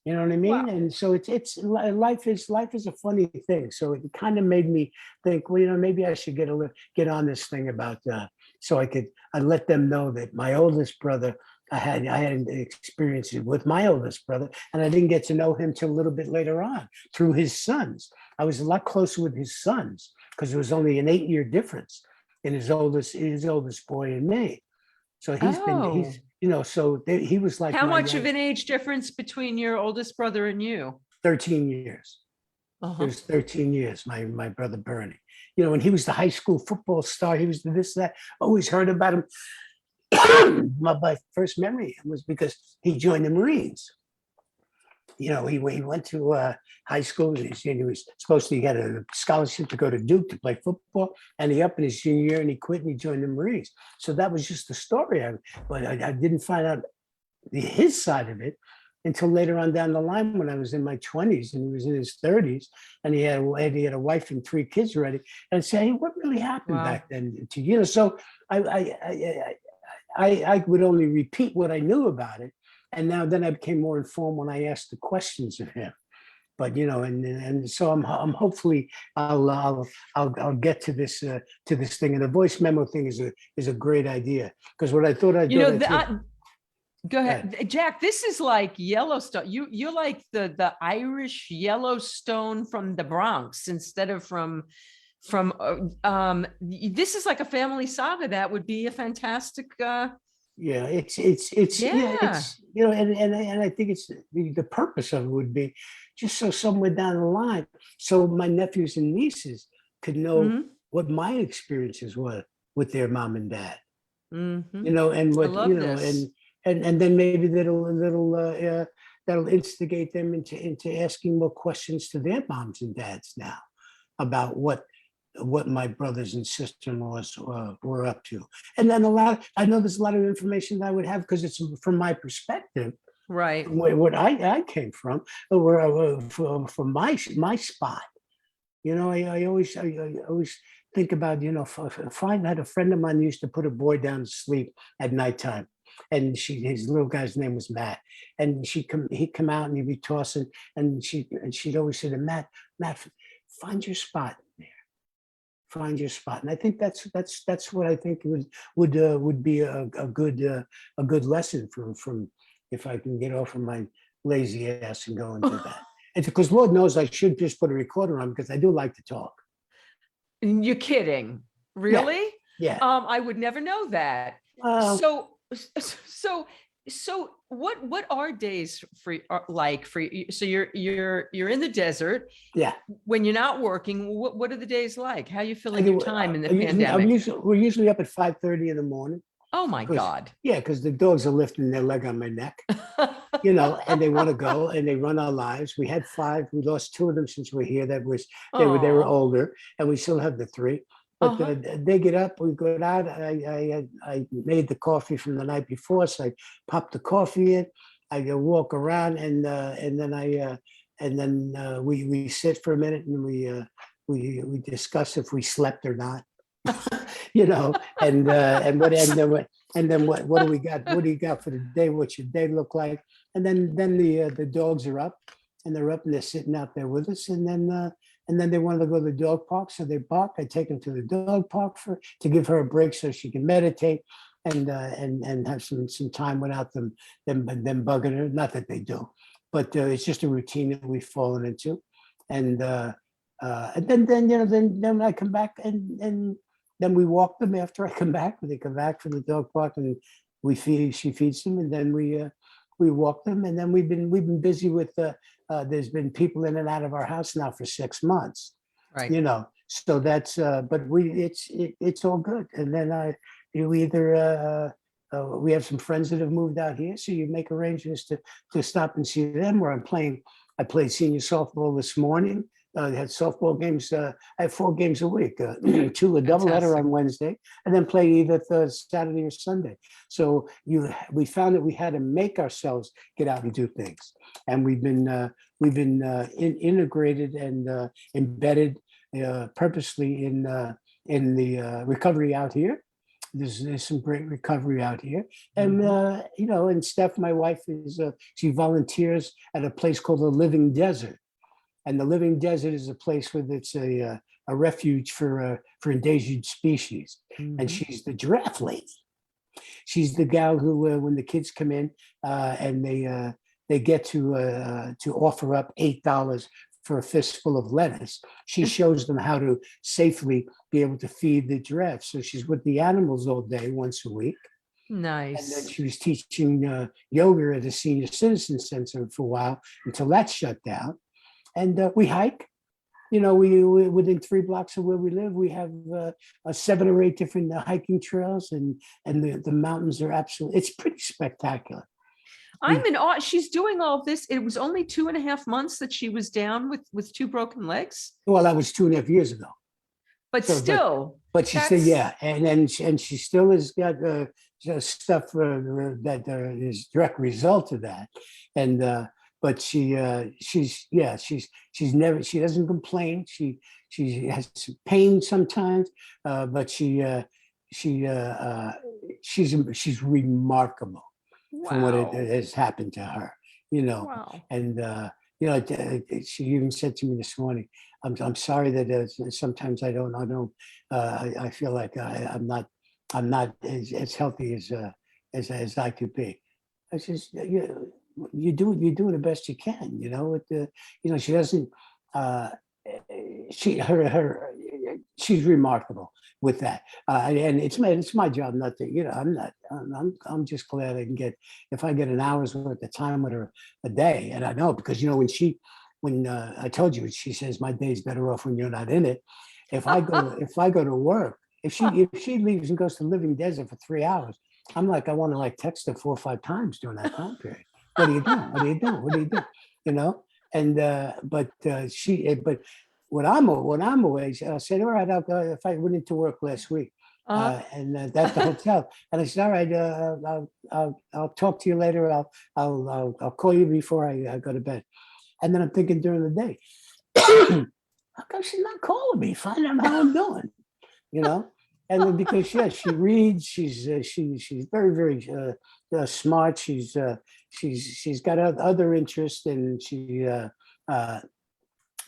You know what I mean? Wow. And so it's life is a funny thing. So it kind of made me think, well, maybe I should get on this thing about so I let them know that my oldest brother, I had an experience with my oldest brother, and I didn't get to know him till a little bit later on through his sons. I was a lot closer with his sons because there was only an 8-year difference in his oldest boy and me. So he was like. How much of an age difference between your oldest brother and you? 13 years. It was 13 years, my brother Bernie. And he was the high school football star. He was this, that. Always heard about him. My first memory was because he joined the Marines. He went to high school. He was supposed to get a scholarship to go to Duke to play football, and he up in his junior year and he quit and he joined the Marines. So that was just the story. But I didn't find out his side of it until later on down the line when I was in my 20s and he was in his 30s and he had a wife and 3 kids already. And I'd say, hey, what really happened back then to you? So I would only repeat what I knew about it. And then I became more informed when I asked the questions of him. But and so I'm hopefully I'll get to this thing. And the voice memo thing is a great idea because what I thought I'd do. Go ahead, Jack. This is like Yellowstone. You're like the Irish Yellowstone from the Bronx instead of from. This is like a family saga. That would be a fantastic. Yeah, it's and I think it's the purpose of it would be just so somewhere down the line, so my nephews and nieces could know what my experiences were with their mom and dad. And what and then maybe that'll instigate them into asking more questions to their moms and dads now about what what my brothers and sister-in-laws were up to. And then I know there's a lot of information that I would have because it's from my perspective, Right. what I came from, where from my spot. You know, I always think about, you know, if I had a friend of mine who used to put a boy down to sleep at nighttime, and his little guy's name was Matt, and he'd come out and he'd be tossing, and she'd always say to Matt, find your spot there, find your spot. And I think that's what I think would be a good lesson from if I can get off of my lazy ass and go into that. It's because Lord knows I should just put a recorder on because I do like to talk. You're kidding, really? Yeah. I would never know that. So what are days like for you? So you're in the desert. Yeah. When you're not working, what are the days like? How are you filling your time in the pandemic? We're usually up at 5:30 in the morning. Oh my God. Yeah, because the dogs are lifting their leg on my neck, you know, and they want to go and they run our lives. We had 5. We lost 2 of them since we're here. They were older, and we still have the 3. But they get up, we go out. I made the coffee from the night before, so I pop the coffee in. I go walk around, and then we sit for a minute and we discuss if we slept or not. You know, and then what do we got? What do you got for the day? What's your day look like? And then the dogs are up, and they're sitting out there with us, and then they wanted to go to the dog park, so they bark. I take them to the dog park to give her a break so she can meditate and have some time without them bugging her. Not that they do, but it's just a routine that we've fallen into, and then you know then I come back and then we walk them after I come back. When they come back from the dog park, and she feeds them, and then we walk them, and then we've been busy with there's been people in and out of our house now for 6 months, right? You know, so that's but it's all good. And then we have some friends that have moved out here, so you make arrangements to stop and see them. Where I played senior softball this morning. I had softball games. I have 4 games a week, 2 a doubleheader on Wednesday, and then play either Saturday or Sunday. So we found that we had to make ourselves get out and do things, and we've been integrated and embedded purposely in the recovery out here. There's some great recovery out here, and you know, and Steph, my wife, she volunteers at a place called the Living Desert. And the Living Desert is a place where it's a refuge for endangered species. And she's the giraffe lady. She's the gal who, when the kids come in and they get to offer up $8 for a fistful of lettuce, she shows them how to safely be able to feed the giraffes. So she's with the animals all day, once a week. Nice. And then she was teaching yoga at a senior citizen center for a while until that shut down. And we hike, you know, we within 3 blocks of where we live, we have 7 or 8 different hiking trails, and the mountains are it's pretty spectacular. I'm in awe. She's doing all of this. It was only 2.5 months that she was down with 2 broken legs. Well, that was 2.5 years ago. But so, still. But she said, yeah, and she still has got stuff that is direct result of that, and. But she doesn't complain. She has some pain sometimes, but she's remarkable for what it has happened to her, you know. Wow. And you know, she even said to me this morning, "I'm sorry that sometimes I feel like I'm not as healthy as I could be." I says, you're doing the best you can, you know. You know, she doesn't. She's remarkable with that, and it's my job not to. You know, I'm just glad I can get, if I get an hour's worth of time with her a day, and I know, because you know when I told you, she says my day's better off when you're not in it. If I go to work, if she leaves and goes to Living Desert for 3 hours, I'm like, I want to text her 4 or 5 times during that time period. What are you doing? What are you doing? What are you doing? You know? And but when I'm away, I said, all right, I'll go. If I went into work last week, and that's the hotel, and I said, all right, I'll talk to you later. I'll call you before I go to bed. And then I'm thinking during the day, how come she's not calling me, finding out how I'm doing, you know? And then because she reads, she's very smart. She's got other interests, and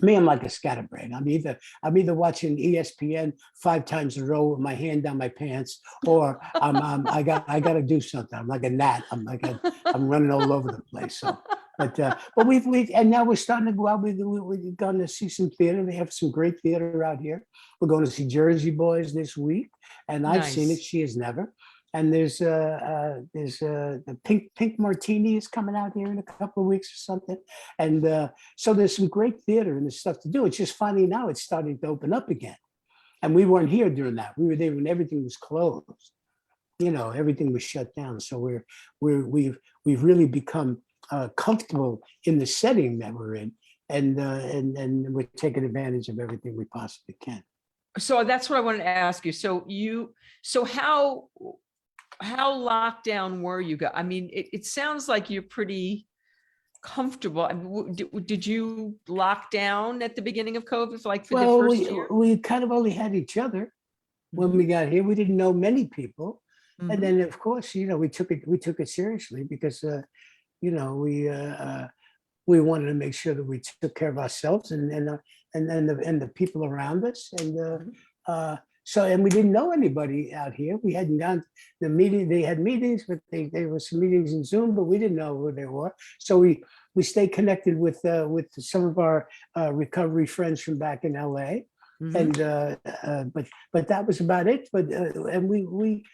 me, I'm like a scatterbrain. I'm either watching ESPN 5 times in a row with my hand down my pants, or I got to do something. I'm like a gnat. I'm running all over the place. So, but we and now we're starting to go out. We're going to see some theater. They have some great theater out here. We're going to see Jersey Boys this week, and I've seen it. She has never. And there's the Pink Martini is coming out here in a couple of weeks or something. And so there's some great theater and there's stuff to do. It's just funny now it's starting to open up again. And we weren't here during that. We were there when everything was closed. You know, everything was shut down. So we've really become comfortable in the setting that we're in, and we're taking advantage of everything we possibly can. So that's what I wanted to ask you. So how locked down were you guys? I mean, it sounds like you're pretty comfortable. I mean, did you lock down at the beginning of COVID, like for the first year? We kind of only had each other when we got here. We didn't know many people, and then of course, you know, we took it seriously because you know, we wanted to make sure that we took care of ourselves and the people around us, and so we didn't know anybody out here. We hadn't gone to the meeting. They had meetings, but there were some meetings in Zoom, but we didn't know who they were. So we stayed connected with some of our recovery friends from back in LA, and but that was about it. But and we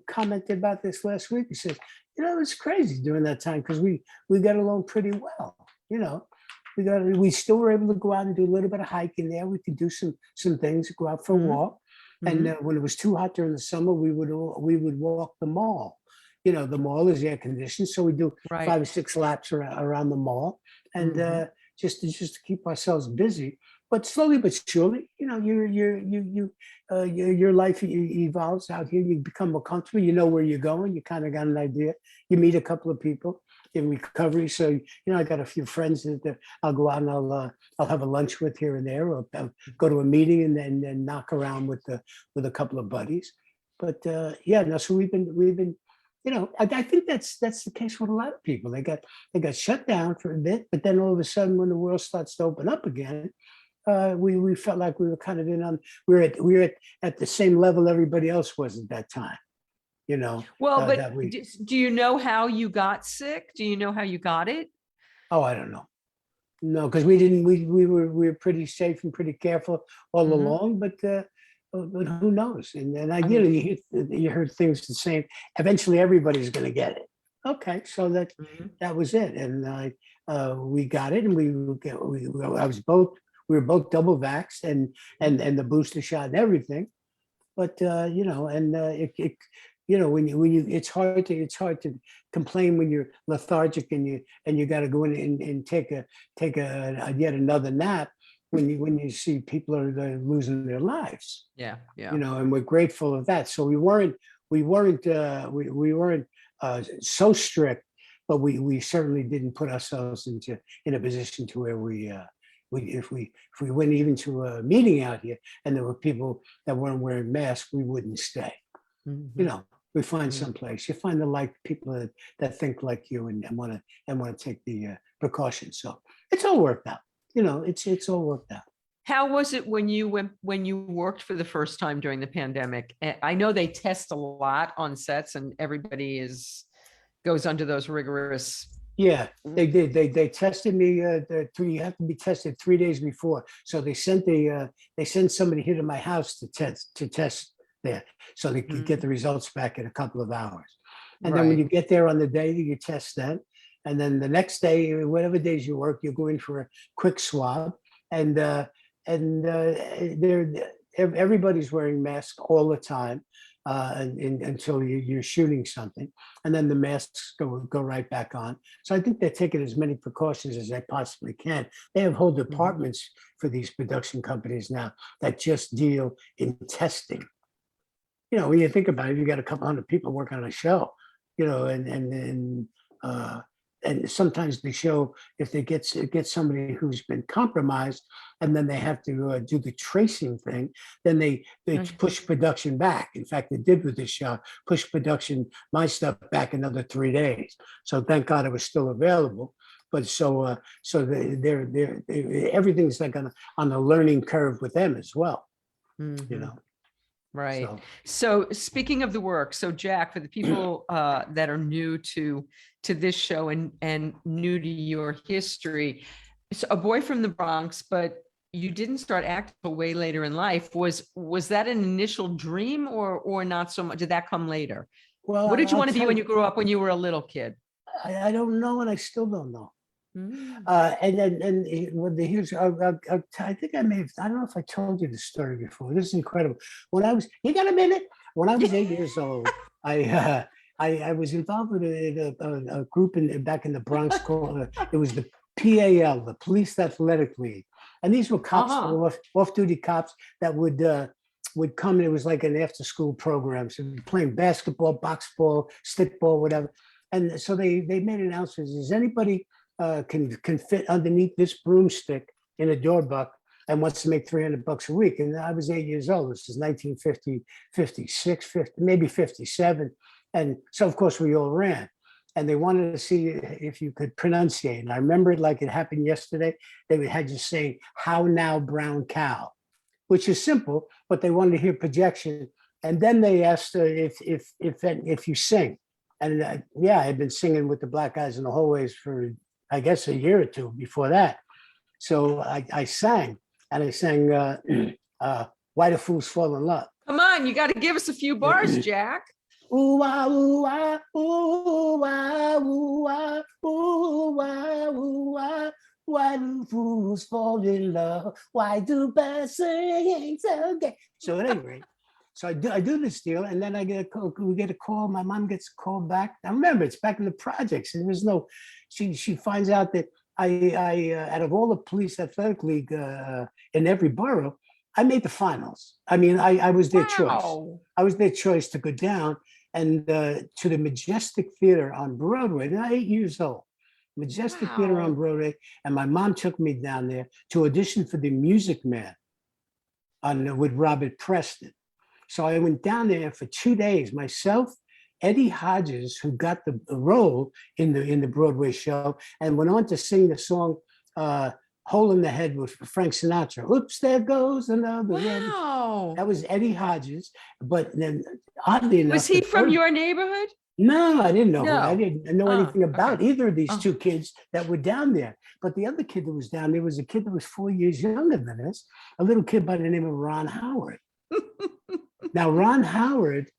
commented about this last week. We said, you know, it was crazy during that time because we got along pretty well. You know, we still were able to go out and do a little bit of hiking there. We could do some things, go out for a walk. And when it was too hot during the summer, we would walk the mall. You know, the mall is air conditioned, so we do 5 or 6 laps around the mall, and just to keep ourselves busy. But slowly but surely, you know, your life evolves out here. You become more comfortable. You know where you're going. You kind of got an idea. You meet a couple of people in recovery. So, you know, I got a few friends that I'll go out and I'll have a lunch with here and there, or go to a meeting and then knock around with a couple of buddies. But yeah, no. So we've been, you know, I think that's the case with a lot of people. They got shut down for a bit, but then all of a sudden, when the world starts to open up again, we felt like we were kind of we were at the same level everybody else was at that time. You know. Well, but do you know how you got sick? Do you know how you got it? Oh, I don't know. No, because we didn't. We were pretty safe and pretty careful all along. But who knows? And I you heard things the same. Eventually, everybody's going to get it. Okay, so that was it, and we got it, and we were both double vaxxed and the booster shot and everything. But you know, and it you know, when you it's hard to complain when you're lethargic and you got to go in and take a yet another nap when you see people are losing their lives. Yeah. You know, and we're grateful of that. So we weren't so strict, but we certainly didn't put ourselves in a position to where if we went even to a meeting out here and there were people that weren't wearing masks, we wouldn't stay. You know, we find someplace. You find the people that think like you and want to take the precautions. So it's all worked out. You know, it's all worked out. How was it when you worked for the first time during the pandemic? I know they test a lot on sets, and everybody goes under those rigorous. Yeah, they did. They tested me. You have to be tested 3 days before. So they sent somebody here to my house to test there, so they could get the results back in a couple of hours. And then when you get there on the day, you test then. And then the next day, whatever days you work, you go in for a quick swab. And everybody's wearing masks all the time. until you're shooting something, and then the masks go right back on. So I think they're taking as many precautions as they possibly can. They have whole departments for these production companies now that just deal in testing. You know, when you think about it, you got a couple hundred people working on a show, you know, and sometimes the show, if they get somebody who's been compromised, and then they have to do the tracing thing, then they push production back. In fact, they did with this show, push production, my stuff back another 3 days. So thank God it was still available. But so they're everything's like on a learning curve with them as well, you know. Right. So speaking of the work, so Jack, for the people that are new to this show and new to your history, so a boy from the Bronx, but you didn't start acting till way later in life. Was that an initial dream or not so much? Did that come later? Well, what did you want to be when you grew up, when you were a little kid? I don't know, and I still don't know. Here's, I think I don't know if I told you the story before. This is incredible. You got a minute? When I was 8 years old, I was involved with a group back in the Bronx called, it was the PAL, the Police Athletic League. And these were cops, off-duty cops that would come, and it was like an after-school program. So playing basketball, box ball, stickball, whatever. And so they made announcements. Is anybody can fit underneath this broomstick in a door buck and wants to make $300 a week? And I was 8 years old. This is 1950, 56, 50, maybe 57. And so, of course, we all ran. And they wanted to see if you could pronunciate. And I remember it like it happened yesterday. They had you say, "How now, brown cow," which is simple, but they wanted to hear projection. And then they asked if you sing. And yeah, I had been singing with the black guys in the hallways for, I guess, a year or two before that. So I sang, and I sang "Why Do Fools Fall in Love." Come on, you got to give us a few bars, Jack. Ooh, ah, ooh, ah, ooh, ah, ooh, ah, ooh, ah, ooh, ah. Why do fools fall in love? Why do birds sing so gay? So at any rate, so I do this deal, and then we get a call. My mom gets a call back. I remember it's back in the projects, and there's no. She finds out that I out of all the police athletic league in every borough, I made the finals. I mean, I was their choice. I was their choice to go down and to the Majestic Theater on Broadway. They're 8 years old. Majestic Theater on Broadway, and my mom took me down there to audition for The Music Man with Robert Preston. So I went down there for 2 days, myself, Eddie Hodges, who got the role in the Broadway show, and went on to sing the song "Hole in the Head" with Frank Sinatra. Oops, there goes another. Wow. That was Eddie Hodges. But then, oddly enough, was he from your neighborhood? No, I didn't know. I didn't know anything about either of these two kids that were down there. But the other kid that was down there was a kid that was 4 years younger than us, a little kid by the name of Ron Howard. Now, Ron Howard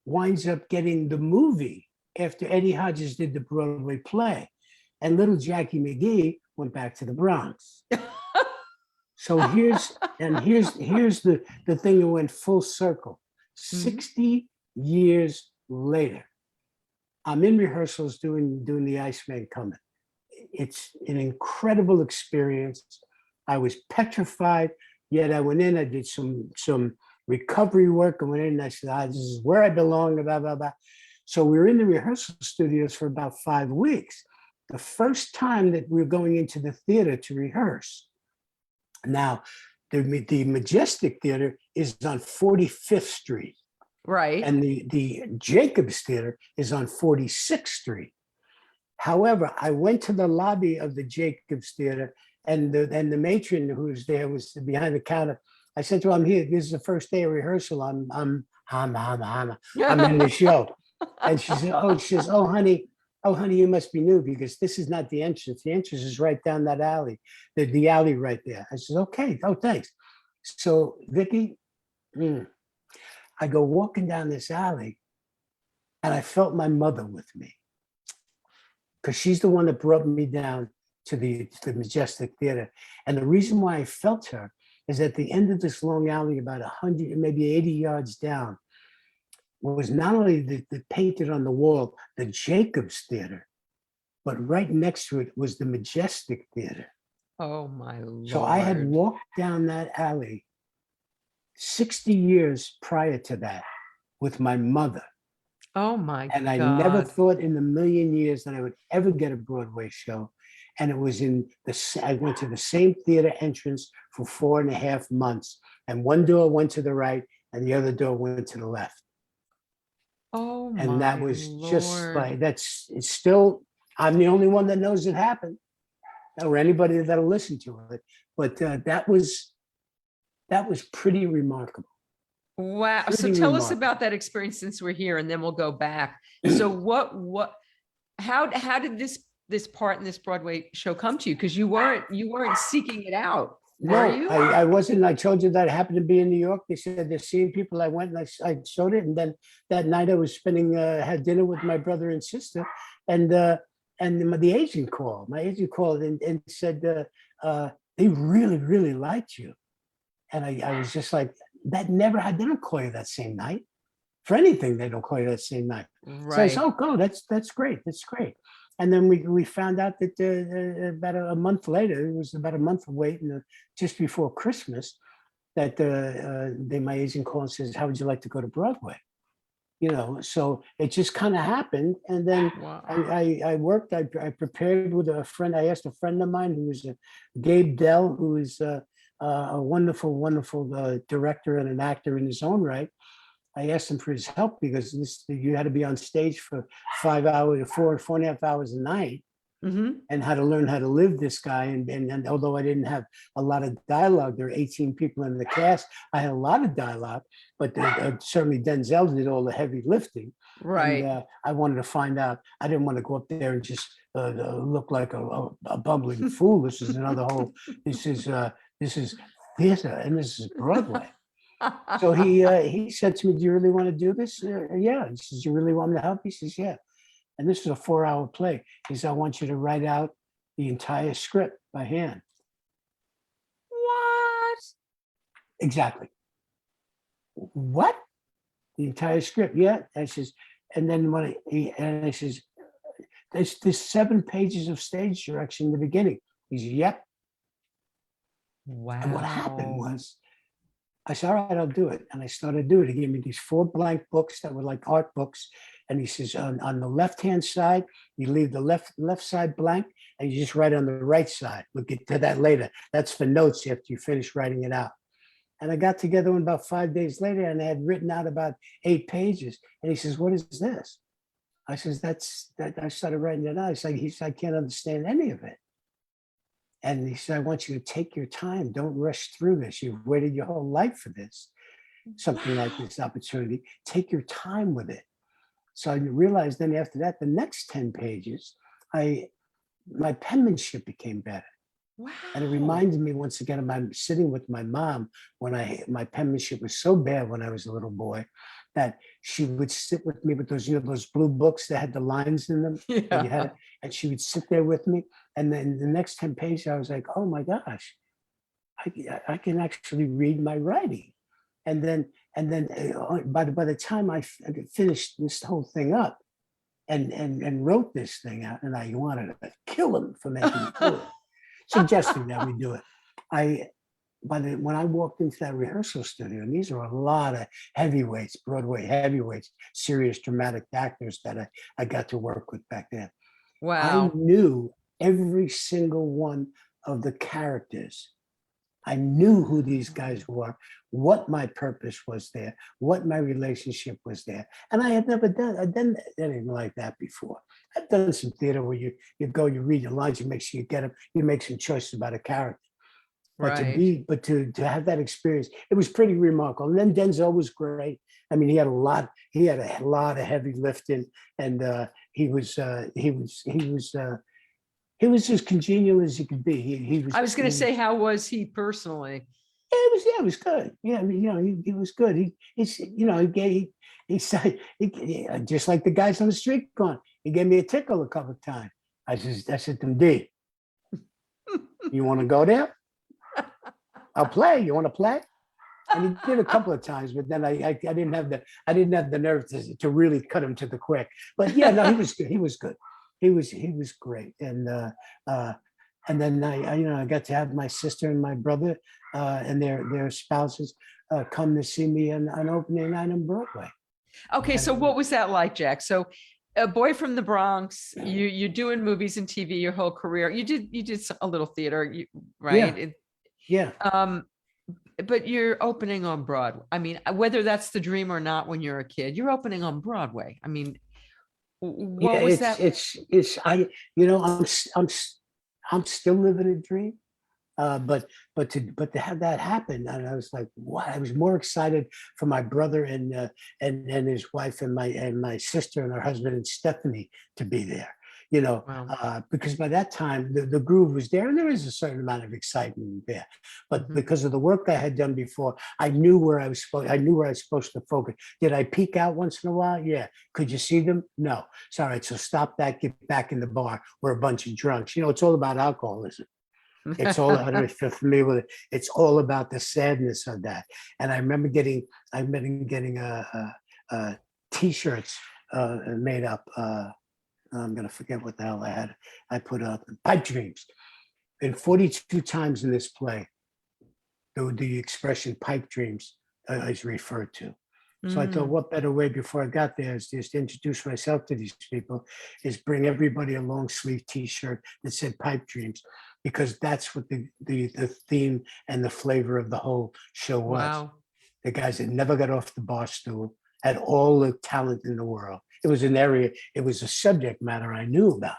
winds up getting the movie after Eddie Hodges did the Broadway play. And little Jackie McGee went back to the Bronx. So here's the thing that went full circle. 60 years later, I'm in rehearsals doing the Ice Man Cometh. It's an incredible experience. I was petrified, yet I went in, I did some recovery work. I went in and I said, this is where I belong, blah, blah, blah. So we were in the rehearsal studios for about 5 weeks. The first time that we were going into the theater to rehearse. Now, the Majestic Theater is on 45th Street. Right. And the Jacobs Theater is on 46th Street. However, I went to the lobby of the Jacobs Theater, and the matron who was there was behind the counter. I said to her, "I'm here. This is the first day of rehearsal. I'm in the show." And she said, "Oh, honey, you must be new, because this is not the entrance. The entrance is right down that alley, the alley right there." I said, "Okay. Oh, thanks." So, Vicki, I go walking down this alley, and I felt my mother with me, because she's the one that brought me down to the Majestic Theater. And the reason why I felt her is at the end of this long alley, about 100, maybe 80 yards down, was not only the painted on the wall, the Jacobs Theater, but right next to it was the Majestic Theater. Oh my So I had Lord. walked down that alley 60 years prior to that with my mother. Oh my And I never God. thought in a million years that I would ever get a Broadway show. And it was I went to the same theater entrance for 4.5 months. And one door went to the right and the other door went to the left. Oh And that my was just Lord. like, it's still, I'm the only one that knows it happened, or anybody that'll listen to it. But that was pretty remarkable. Wow. So Pretty tell us remarkable. about that experience since we're here, and then we'll go back. So how did this part in this Broadway show come to you? Because you weren't seeking it out, were No, you? I wasn't. I told you that I happened to be in New York. They said they're seeing people. I went and I showed it. And then that night I was had dinner with my brother and sister. And the agent called. My agent called and said, they really, really liked you. And I was just like, they don't call you that same night. For anything, they don't call you that same night. So I said, Right. oh, go, that's great. That's great. And then we found out that about a month later, it was about a month of waiting, just before Christmas, that my agent called and says, how would you like to go to Broadway? So it just kind of happened. And then Wow. I worked, I prepared with a friend. I asked a friend of mine who was Gabe Dell, who is a wonderful, wonderful director and an actor in his own right. I asked him for his help because you had to be on stage for 5 hours, 4.5 hours a night, and how to learn how to live this guy. And although I didn't have a lot of dialogue, there were 18 people in the cast. I had a lot of dialogue, but certainly Denzel did all the heavy lifting. Right. And I wanted to find out. I didn't want to go up there and just look like a bumbling fool. This is another whole. This is theater, and this is Broadway. So he said to me, do you really want to do this? Yeah. He says, you really want me to help? He says, yeah. And this is a 4-hour play. He said, I want you to write out the entire script by hand. What? Exactly. What? The entire script? Yeah. I says, and then I says, there's 7 pages of stage direction in the beginning. He said, yep. Wow. And what happened was, I said, all right, I'll do it. And I started doing it. He gave me these 4 blank books that were like art books. And he says, on the left-hand side, you leave the left side blank, and you just write on the right side. We'll get to that later. That's for notes after you finish writing it out. And I got together with him about 5 days later, and I had written out about 8 pages. And he says, what is this? I says, I started writing it out. He said, I can't understand any of it. And he said, I want you to take your time. Don't rush through this. You've waited your whole life for this, something like this opportunity. Take your time with it. So I realized then after that, the next 10 pages, my penmanship became better. Wow. And it reminded me once again of sitting with my mom when my penmanship was so bad when I was a little boy that she would sit with me with those blue books that had the lines in them. Yeah. And she would sit there with me. And then the next 10 pages, I was like, oh my gosh, I can actually read my writing. And then by the time I finished this whole thing up and wrote this thing out, and I wanted to kill him for making me do it, suggesting that we do it. When I walked into that rehearsal studio, and these are a lot of heavyweights, Broadway heavyweights, serious dramatic actors that I got to work with back then. Wow. I knew every single one of the characters. I knew who these guys were, what my purpose was there, what my relationship was there. And I had never done anything like that before. I've done some theater where you go, you read your lines, you make sure you get them, you make some choices about a character. But Right. to have that experience, it was pretty remarkable. And then Denzel was great. I mean, he had a lot of heavy lifting, and he was as congenial as he could be. He was. I was going to say, how was he personally? It was good. Yeah, I mean, he was good. He said, just like the guys on the street corner, he gave me a tickle a couple of times. I said to him, D, you want to go there? I'll play. You want to play? And he did a couple of times, but then I didn't have the nerve to really cut him to the quick. But yeah, no, he was good. He was good. He was great. And then I got to have my sister and my brother and their spouses come to see me on opening night on Broadway. Okay, so what was that like, Jack? So a boy from the Bronx, you're doing movies and TV your whole career. You did a little theater, right? Yeah. But you're opening on Broadway. I mean, whether that's the dream or not, when you're a kid, you're opening on Broadway. I mean, what was that? I'm still living a dream. But to have that happen, and I was like, what? I was more excited for my brother and his wife and my sister and her husband and Stephanie to be there, Wow. because by that time the groove was there, and there is a certain amount of excitement there. But because of the work I had done before, I knew where I was supposed to focus. Did I peek out once in a while? Yeah. Could you see them? No. It's all right. So stop that. Get back in the bar. We're a bunch of drunks. It's all about alcoholism. It's all, I don't know if you're familiar with it. It's all about the sadness of that. And I remember getting T-shirts made up. I'm gonna forget what the hell I had. I put up pipe dreams. And 42 times in this play, the expression pipe dreams is referred to. So I thought, what better way before I got there is just to introduce myself to these people, is bring everybody a long sleeve T-shirt that said pipe dreams, because that's what the theme and the flavor of the whole show was. Wow. The guys that never got off the bar stool, had all the talent in the world. It was a subject matter I knew about.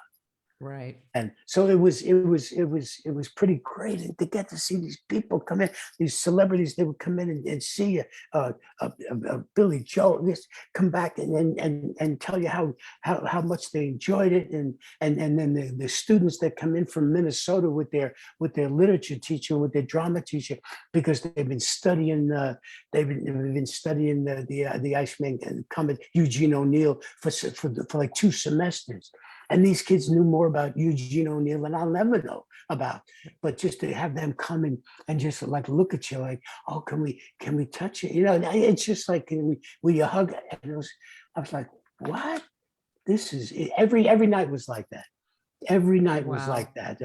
Right. And so it was pretty great, and to get to see these people come in, these celebrities. They would come in and see Billy Joel, just come back and tell you how much they enjoyed it, and then the students that come in from Minnesota with their literature teacher, with their drama teacher, because they've been studying the Ice Man Cometh, Eugene O'Neill for like 2 semesters. And these kids knew more about Eugene O'Neill than I'll never know about. But just to have them come and just like look at you like, oh, can we touch it? It's just like, will you hug? And I was like, what? This is every night was like that. Every night was like that.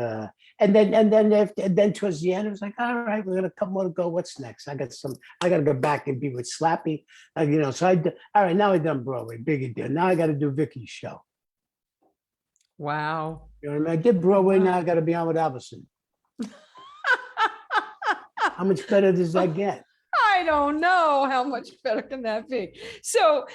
And then towards the end, it was like, all right, we're gonna come more to go. What's next? I got to go back and be with Slappy. So all right, now I've done Broadway, big deal. Now I got to do Vicki's show. Wow. You know what I mean? I did Broadway, now I got to be on with Abelson. How much better does that get? I don't know. How much better can that be? So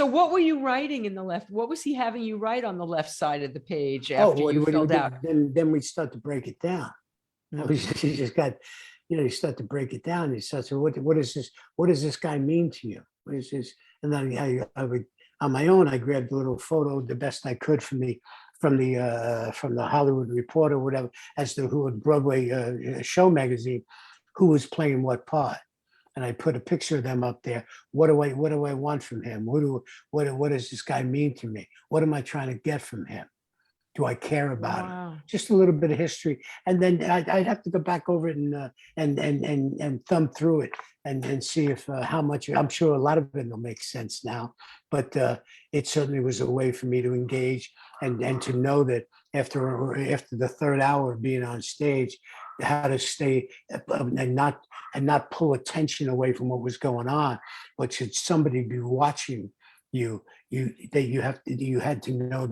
what were you writing in the left? What was he having you write on the left side of the page after you filled out? Then we start to break it down. You just got, you start to break it down. You start to, what is this? What does this guy mean to you? What is this? And then I would, on my own, I grabbed a little photo, the best I could from the Hollywood Reporter, whatever, as to who at Broadway show magazine, who was playing what part, and I put a picture of them up there. What do I want from him? What does this guy mean to me? What am I trying to get from him? Do I care about it? Just a little bit of history, and then I'd have to go back over it and thumb through it and see if how much. I'm sure a lot of it will make sense now, but it certainly was a way for me to engage and to know that after the third hour of being on stage, how to stay and not pull attention away from what was going on, but should somebody be watching you, you had to know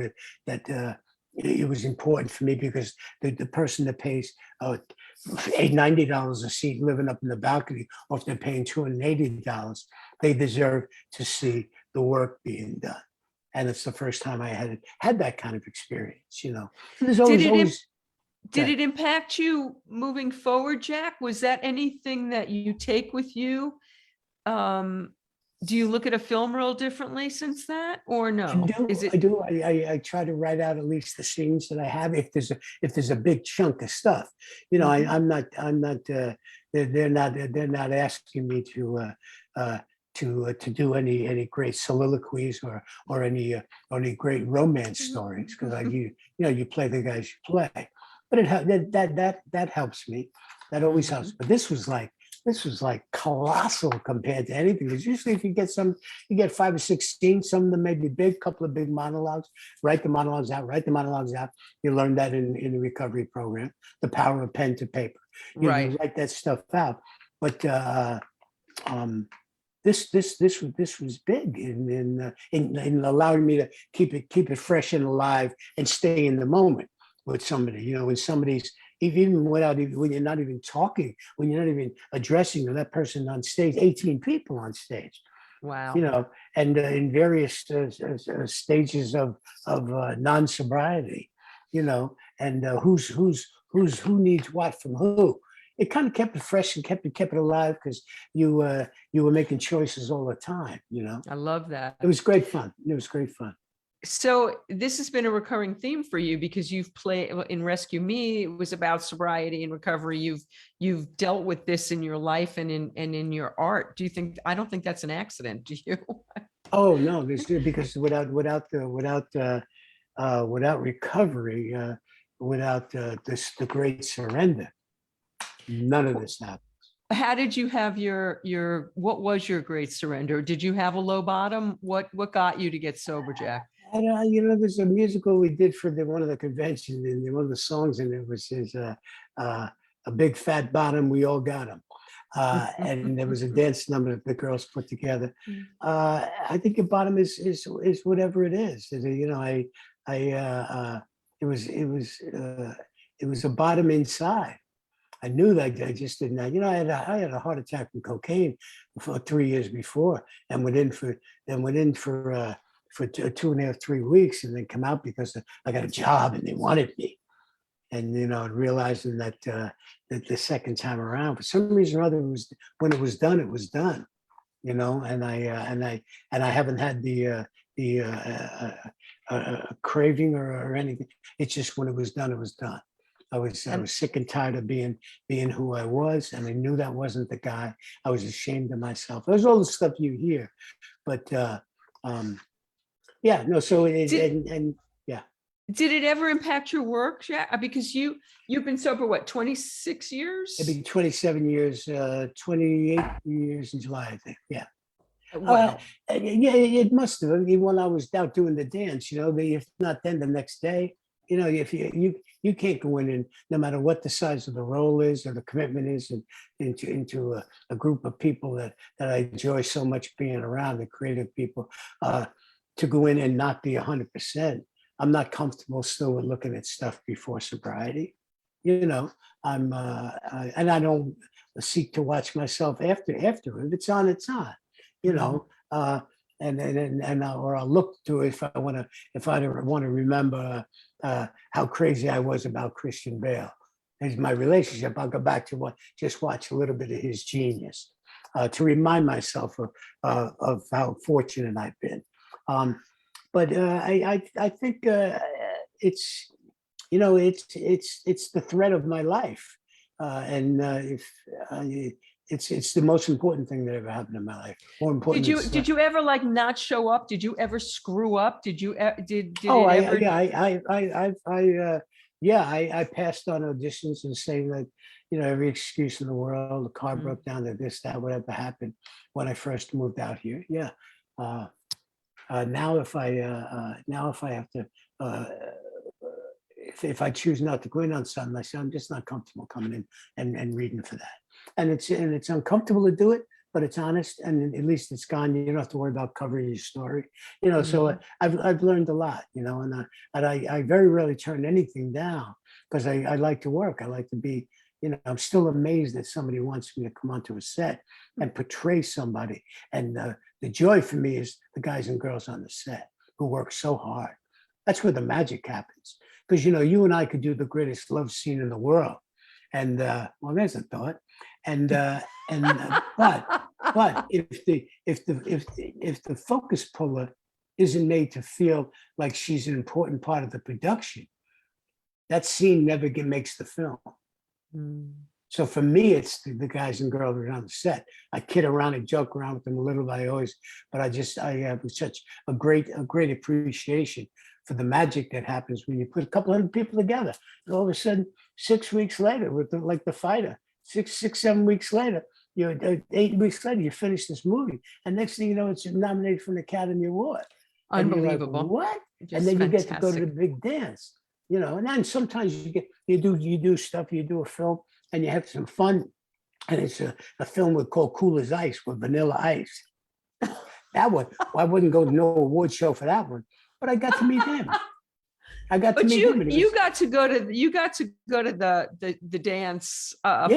that. It was important for me, because the person that pays $90 a seat living up in the balcony, or if they're paying $280, they deserve to see the work being done. And it's the first time I had that kind of experience, There's always, did it impact you moving forward, Jack? Was that anything that you take with you? Do you look at a film real differently since that, or no? I do. I try to write out at least the scenes that I have. If there's a big chunk of stuff, I'm not. They're not asking me to do any great soliloquies or any great romance stories, because you play the guys you play. but that helps me. That always helps. But this was like colossal compared to anything. Because usually if you get 5 or 6 scenes, some of them may be big, couple of big monologues, write the monologues out. You learn that in the recovery program, the power of pen to paper. You write that stuff out. But this was big in allowing me to keep it fresh and alive and stay in the moment with somebody. You know, when somebody's even when you're not even talking, when you're not even addressing that person on stage, 18 people on stage. Wow. You know, and in various stages of non-sobriety, you know, and who needs what from who. It kind of kept it fresh and kept it alive because you were making choices all the time. You know, I love that. It was great fun. So this has been a recurring theme for you because you've played in Rescue Me. It was about sobriety and recovery. You've dealt with this in your life and in your art. I don't think that's an accident. Do you? Oh no, because without recovery, without the great surrender, none of this happened. How did you have what was your great surrender? Did you have a low bottom? What got you to get sober, Jack? You know, there's a musical we did for one of the conventions, and one of the songs in it was a big fat bottom, we all got him. And there was a dance number that the girls put together. I think your bottom is whatever it is. You know, it was a bottom inside. I knew that I just didn't. You know, I had a heart attack from cocaine for 3 years before, and went in for 2.5, 3 weeks, and then come out because I got a job and they wanted me. And you know, realizing that the second time around, for some reason or other, when it was done, it was done. You know, and I haven't had the craving or anything. It's just when it was done, it was done. I was sick and tired of being who I was, and I knew that wasn't the guy. I was ashamed of myself. There's all the stuff you hear, but yeah, no. So yeah. Did it ever impact your work, Jack? Because you've been sober, what, 26 years? It'd be 27 years, 28 years in July, I think. Yeah. Wow. Yeah, it must have. Even when I was out doing the dance, you know, if not then, the next day, you know, if you can't go in and no matter what the size of the role is or the commitment is, and into a group of people that I enjoy so much being around, the creative people, to go in and not be 100%. I'm not comfortable still with looking at stuff before sobriety. You know, and I don't seek to watch myself after. If it's on, it's on. You know, or I'll look to it if I want to remember how crazy I was about Christian Bale. As my relationship, I'll go back to just watch a little bit of his genius to remind myself of how fortunate I've been. But I think it's, you know, it's the thread of my life, and it's the most important thing that ever happened in my life. More important. Did you ever like not show up? Did you ever screw up? Did you did oh, it ever? I passed on auditions and saying that, you know, every excuse in the world, the car broke down, to this, that, whatever happened when I first moved out here. Yeah. Now if I have to, if I choose not to go in on something, I say I'm just not comfortable coming in and reading for that. And it's uncomfortable to do it, but it's honest, and at least it's gone. You don't have to worry about covering your story, you know. So I've learned a lot, you know, and I very rarely turn anything down because I like to work. I like to be, you know, I'm still amazed that somebody wants me to come onto a set and portray somebody. And the joy for me is the guys and girls on the set who work so hard. That's where the magic happens. Because, you know, you and I could do the greatest love scene in the world. And well, there's a thought. But if the focus puller isn't made to feel like she's an important part of the production, that scene never makes the film. So for me, it's the guys and girls that are on the set. I kid around and joke around with them a little, but I have such a great appreciation for the magic that happens when you put a couple hundred people together. And all of a sudden, 6 weeks later, like the fighter, 7 weeks later, 8 weeks later, you finish this movie, and next thing you know, it's nominated for an Academy Award. Unbelievable. Like, what? Just and then you fantastic. get to go to the big dance, and then sometimes you do stuff, you do a film, and you have some fun. And it's a film called Cool as Ice with Vanilla Ice. That one, I wouldn't go to no award show for that one, but I got to meet him. But you got to go to the dance four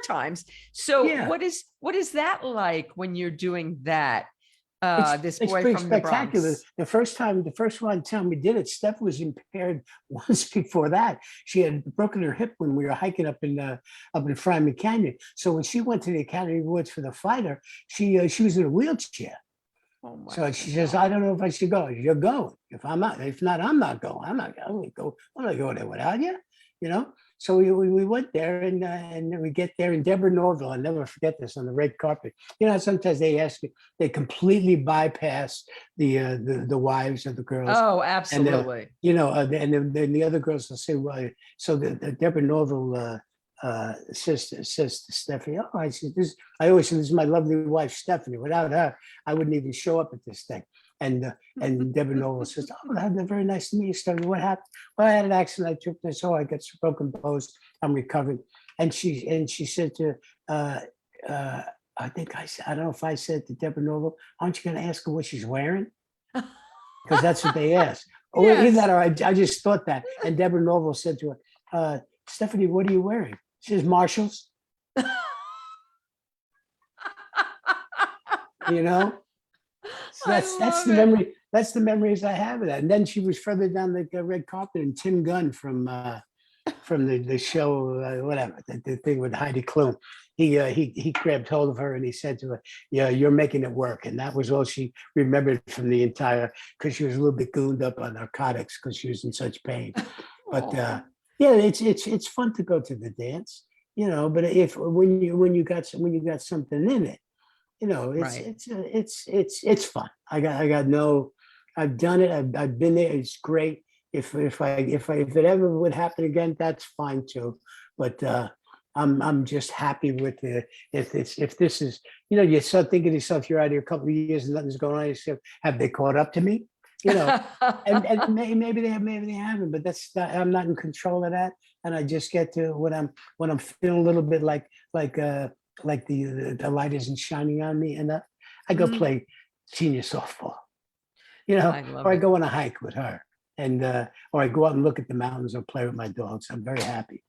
times. So what is that like when you're doing that? This boy pretty from spectacular. The Bronx. The first one time we did it, Steph was impaired once before that. She had broken her hip when we were hiking up in Fryman Canyon. So when she went to the Academy Awards for The Fighter, she was in a wheelchair. Oh my so she says, I don't know if I should go. You're going. If not, I'm not going. I'm not going to go there without you, So we went there, and then we get there, and Deborah Norville, I'll never forget this, on the red carpet. Sometimes they completely bypass the wives of the girls. Oh, absolutely. And then the other girls will say, well, so the Deborah Norville says to Stephanie, oh, I always say, this is my lovely wife, Stephanie. Without her, I wouldn't even show up at this thing. And Deborah Noble says, oh, that's very nice to meet you, Stephanie. What happened? Well, I had an accident. I tripped this. Oh, I got broken bones. I'm recovering. And she said to, I don't know if I said to Deborah Noble, aren't you going to ask her what she's wearing? Because that's what they asked. Oh, yes. Either that or I just thought that. And Deborah Noble said to her, Stephanie, what are you wearing? She says, Marshalls. So that's the memory. That's the memories I have of that. And then she was further down the red carpet, and Tim Gunn from the show, whatever, the thing with Heidi Klum. He grabbed hold of her and he said to her, "Yeah, you're making it work." And that was all she remembered from the entire, because she was a little bit gooned up on narcotics because she was in such pain. But it's fun to go to the dance, But when you got something in it. It's fun. I've done it. I've been there. It's great. If it ever would happen again, that's fine too. But I'm just happy with if this is, you start thinking to yourself, you're out here a couple of years and nothing's going on. You say, have they caught up to me? And maybe they have, maybe they haven't, but I'm not in control of that. And I just get to when I'm feeling a little bit like the light isn't shining on me enough, I go play senior softball, or I go on a hike with her, and or I go out and look at the mountains or play with my dogs. I'm very happy.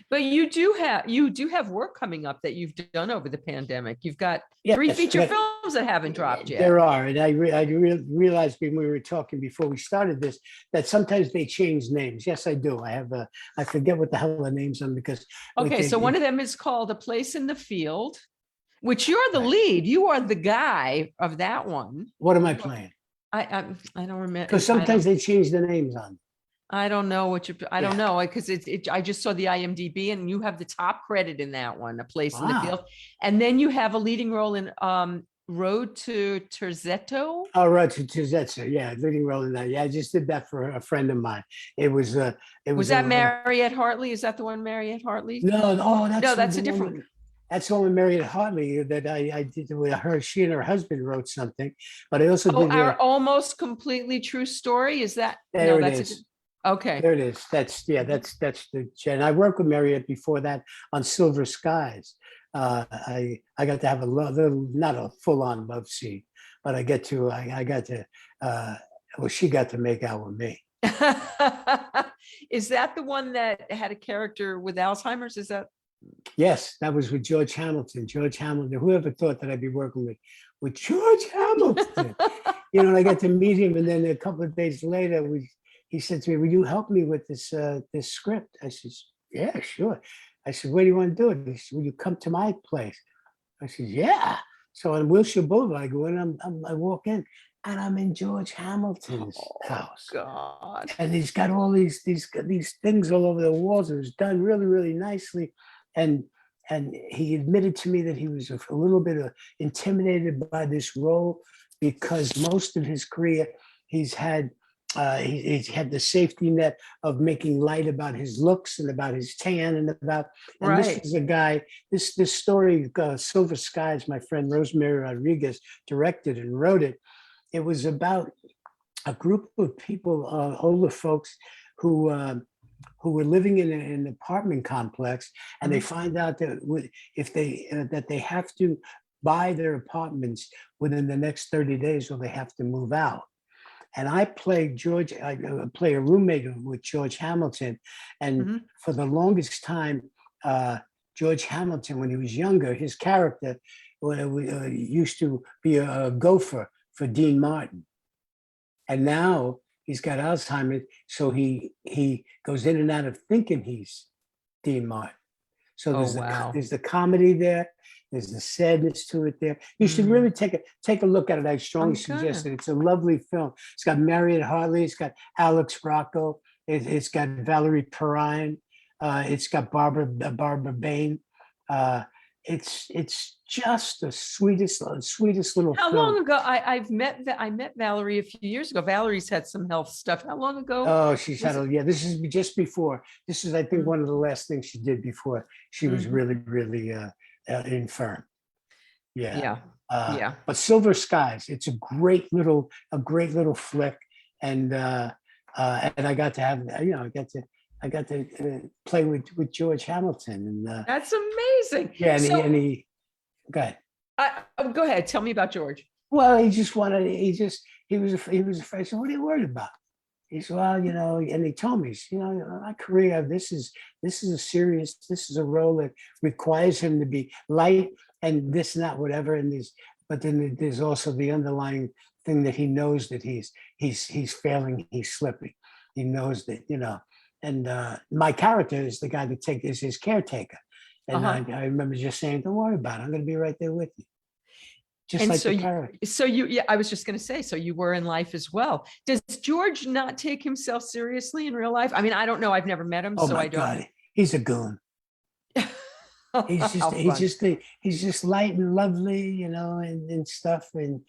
But you do have work coming up that you've done over the pandemic. You've got 3 feature films that haven't dropped yet. There are, and I realized when we were talking before we started this that sometimes they change names. Yes, I do. I forget what the hell the names are because. Okay, so one of them is called A Place in the Field, which you're the lead. You are the guy of that one. What am I playing? I don't remember. Because sometimes they change the names on. I don't know what I don't know, because I just saw the IMDb and you have the top credit in that one, A Place in the Field. And then you have a leading role in Road to Terzetto. Oh, Road to Terzetto. Yeah, leading role in that. Yeah, I just did that for a friend of mine. Was that Mariette Hartley? Is that the one, Mariette Hartley? No, that's a different one. That's the one with Mariette Hartley that I did with her. She and her husband wrote something, but I also did Our Almost Completely True Story. Is that? There it is. Okay. There it is. That's the, and I worked with Mariette before that on Silver Skies. I got to have not a full-on love scene, but I got to she got to make out with me. Is that the one that had a character with Alzheimer's? Is that? Yes, that was with George Hamilton. George Hamilton. Whoever thought that I'd be working with George Hamilton? And I got to meet him, and then a couple of days later, he said to me, "Will you help me with this script?" I said, "Yeah, sure." I said, "Where do you want to do it?" He said, "Will you come to my place?" I said, "Yeah." So on Wilshire Boulevard, I go in, I walk in, and I'm in George Hamilton's Oh house. God. And he's got all these things all over the walls. It was done really, really nicely. And he admitted to me that he was a little bit intimidated by this role because most of his career he's had he's had the safety net of making light about his looks and about his tan and this Right. was a guy. This story, Silver Skies, my friend Rosemary Rodriguez directed and wrote it. It was about a group of people, older folks, who were living in an apartment complex, and they find out that if they that they have to buy their apartments within the next 30 days, or they have to move out. And I play George. I play a roommate with George Hamilton, and for the longest time, George Hamilton, when he was younger, his character used to be a gopher for Dean Martin. And now he's got Alzheimer's, so he goes in and out of thinking he's Dean Martin. So there's the comedy there, there's the sadness to it there. You should really take a look at it. I strongly suggest it. It's a lovely film. It's got Mariette Hartley, it's got Alex Rocco, it's got Valerie Perrine, it's got Barbara Bain. It's just the sweetest little How film. long ago? I met Valerie a few years ago. Valerie's had some health stuff. How long ago? Oh, she's had this is just before. This is, I think, one of the last things she did before she was really, really infirm. Yeah. But Silver Skies, it's a great little flick. And I got to have, I got to play with George Hamilton. And that's amazing. Yeah, and he go ahead. Go ahead. Tell me about George. Well, he was afraid. So what are you worried about? He said, well, and he told me, my career, this is a role that requires him to be light and this, not whatever. And but then there's also the underlying thing that he knows that he's failing, he's slipping. He knows that, and my character is the guy that is his caretaker. And I remember just saying, don't worry about it. I'm going to be right there with you. Just like the character. So I was just going to say, so you were in life as well. Does George not take himself seriously in real life? I mean, I don't know. I've never met him, so I don't. God, he's a goon. He's just light and lovely, and stuff, and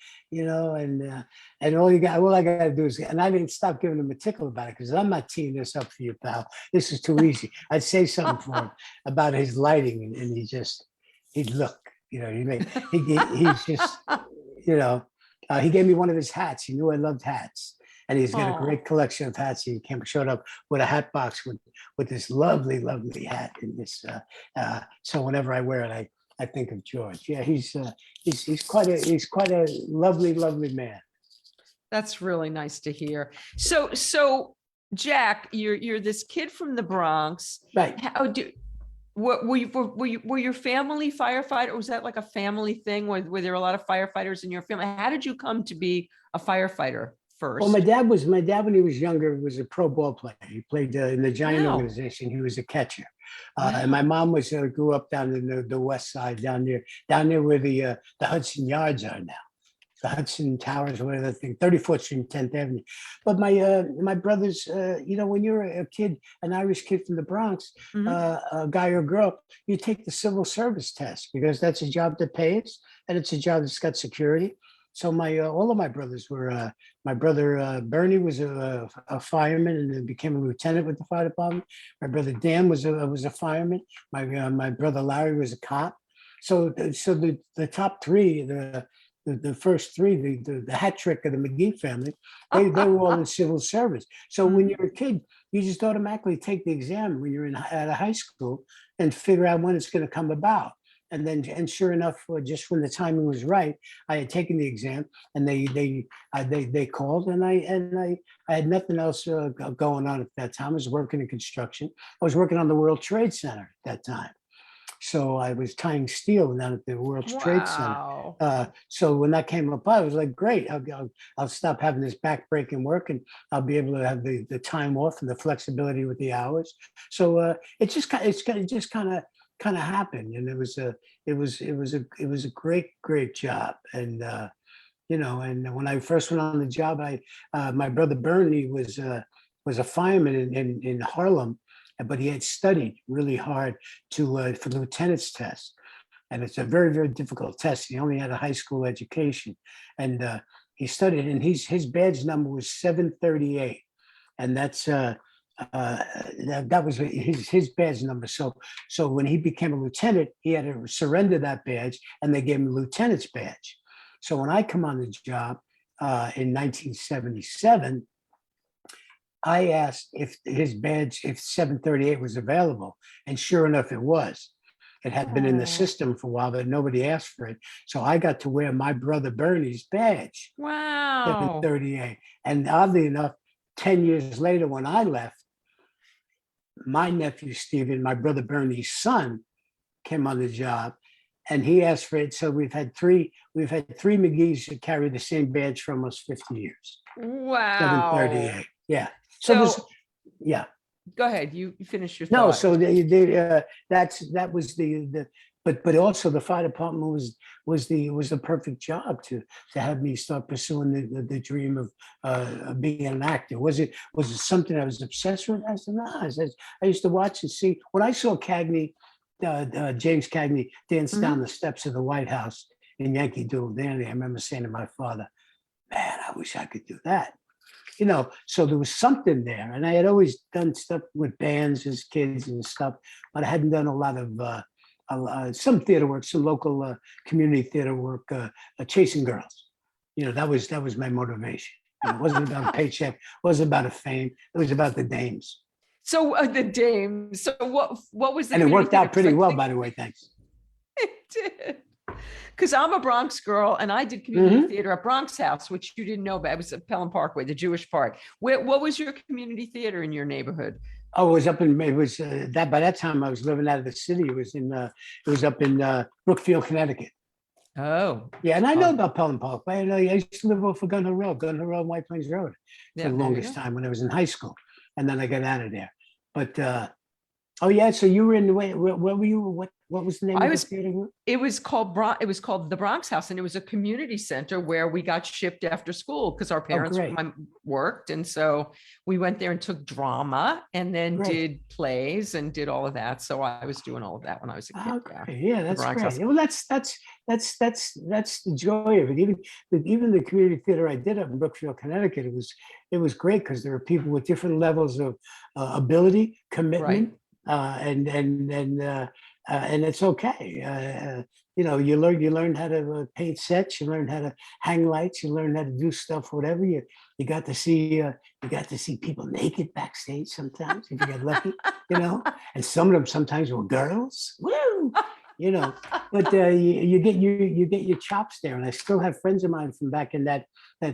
all I got to do is, and I didn't stop giving him a tickle about it because I'm not teeing this up for you, pal. This is too easy. I'd say something for him about his lighting, and he'd look, he's just, he gave me one of his hats. He knew I loved hats. And he's got a great collection of hats. He showed up with a hat box with this lovely, lovely hat. In this, so whenever I wear it, I think of George. Yeah, he's quite a lovely, lovely man. That's really nice to hear. So Jack, you're this kid from the Bronx, right? Were your family firefighter? Or was that like a family thing? Were there a lot of firefighters in your family? How did you come to be a firefighter? First. Well, my dad when he was younger was a pro ball player. He played in the Giant organization. He was a catcher, and my mom grew up down in the west side, down there where the Hudson Yards are now, the Hudson Towers, whatever thing, 34th Street, 10th Avenue. But my brothers, when you're a kid, an Irish kid from the Bronx, a guy or girl, you take the civil service test because that's a job that pays and it's a job that's got security. So all of my brothers were. My brother Bernie was a fireman and then became a lieutenant with the fire department. My brother Dan was a fireman. My brother Larry was a cop. So the top three, the first three, the hat trick of the McGee family, they were all in civil service. So when you're a kid, you just automatically take the exam when you're at a high school and figure out when it's going to come about. And sure enough, just when the timing was right, I had taken the exam, and they called, and I had nothing else going on at that time. I was working in construction. I was working on the World Trade Center at that time, so I was tying steel down at the World Trade Center. So when that came up, I was like, great! I'll stop having this back-breaking work, and I'll be able to have the time off and the flexibility with the hours. So it just kind of happened, and it was a great job, and And when I first went on the job, my brother Bernie was a fireman in Harlem, but he had studied really hard for the lieutenant's test. And it's a very, very difficult test. He only had a high school education, and he studied, and his badge number was 738, and that was his badge number. So when he became a lieutenant, he had to surrender that badge, and they gave him a lieutenant's badge. So when I come on the job in 1977, I asked if his badge, if 738 was available, and sure enough, it was. It had been in the system for a while, but nobody asked for it. So I got to wear my brother Bernie's badge. Wow. 738. And oddly enough, 10 years later, when I left, my nephew Stephen, my brother Bernie's son, came on the job, and he asked for it. So we've had three McGees that carry the same badge for almost 50 years. Wow. 738. Yeah. So yeah. Go ahead. You finish your thought. No, so that was but also the fire department was the perfect job to have me start pursuing the dream of being an actor. Was it something I was obsessed with? I said, no. I used to watch and see. When I saw Cagney, James Cagney dance down the steps of the White House in Yankee Doodle Dandy, I remember saying to my father, "Man, I wish I could do that." So there was something there, and I had always done stuff with bands as kids and stuff, but I hadn't done a lot of some theater work, some local community theater work, chasing girls. That was my motivation. It wasn't about a paycheck, it wasn't about a fame, it was about the dames. So the dames. So what was the? And it worked out pretty well, by the way. Thanks. It did. Because I'm a Bronx girl, and I did community theater at Bronx House, which you didn't know about. It was at Pelham Parkway, the Jewish part. What was your community theater in your neighborhood? Oh, it was that by that time I was living out of the city. It was up in Brookfield, Connecticut. Oh, yeah, and I know about Pelham Parkway. I used to live off of Gun Hill Road, and White Plains Road for the longest time when I was in high school, and then I got out of there. But oh yeah, so you were in the way. Where were you? What was the name of the theater group? It was called the Bronx House, and it was a community center where we got shipped after school because our parents worked, and so we went there and took drama, and then did plays and did all of that. So I was doing all of that when I was a kid. Okay. Yeah, that's great. House. Well, that's the joy of it. Even the community theater I did up in Brookfield, Connecticut, it was great because there were people with different levels of ability, commitment. And it's okay. You learn how to paint sets, you learn how to hang lights, you learn how to do stuff, whatever. You got to see people naked backstage sometimes if you get lucky, and some of them sometimes were girls. Woo! But you get your chops there, and I still have friends of mine from back in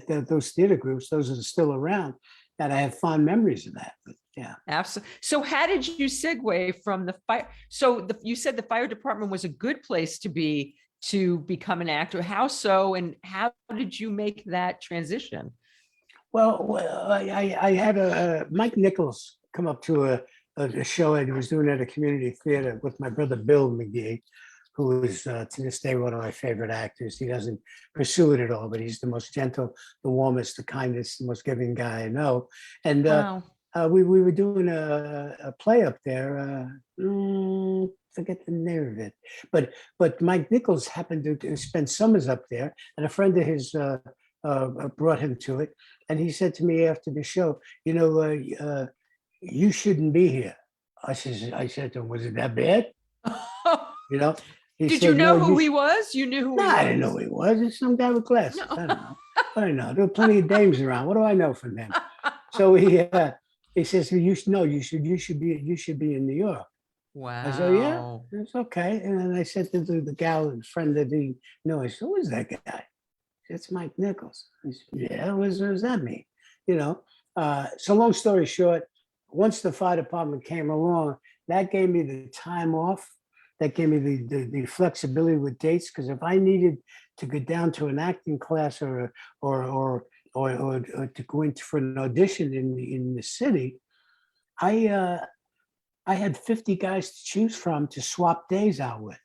those theater groups. Those are still around. That I have fond memories of that. But yeah, absolutely. So how did you segue from the fire? So you said the fire department was a good place to become an actor. How so, and how did you make that transition? Well, I had Mike Nichols come up to a show I was doing at a community theater with my brother Bill McGee, who is to this day one of my favorite actors. He doesn't pursue it at all, but he's the most gentle, the warmest, the kindest, the most giving guy I know. And we were doing a play up there. Forget the name of it, but Mike Nichols happened to spend summers up there, and a friend of his brought him to it, and he said to me after the show, you shouldn't be here. I said to him, was it that bad? Did you know who he was? You knew who he was? I didn't know who he was. It's some guy with glasses. No. I don't know. There were plenty of dames around. What do I know from him? So he says, you should be in New York. Wow. I said, yeah, it's okay. And then I said to the gal and friend that he knew, I said, who is that guy? It's Mike Nichols. He said, yeah, what does that mean? So long story short, once the fire department came along, that gave me the time off. That gave me the flexibility with dates, because if I needed to go down to an acting class or to go into for an audition in the city, I had 50 guys to choose from to swap days out with.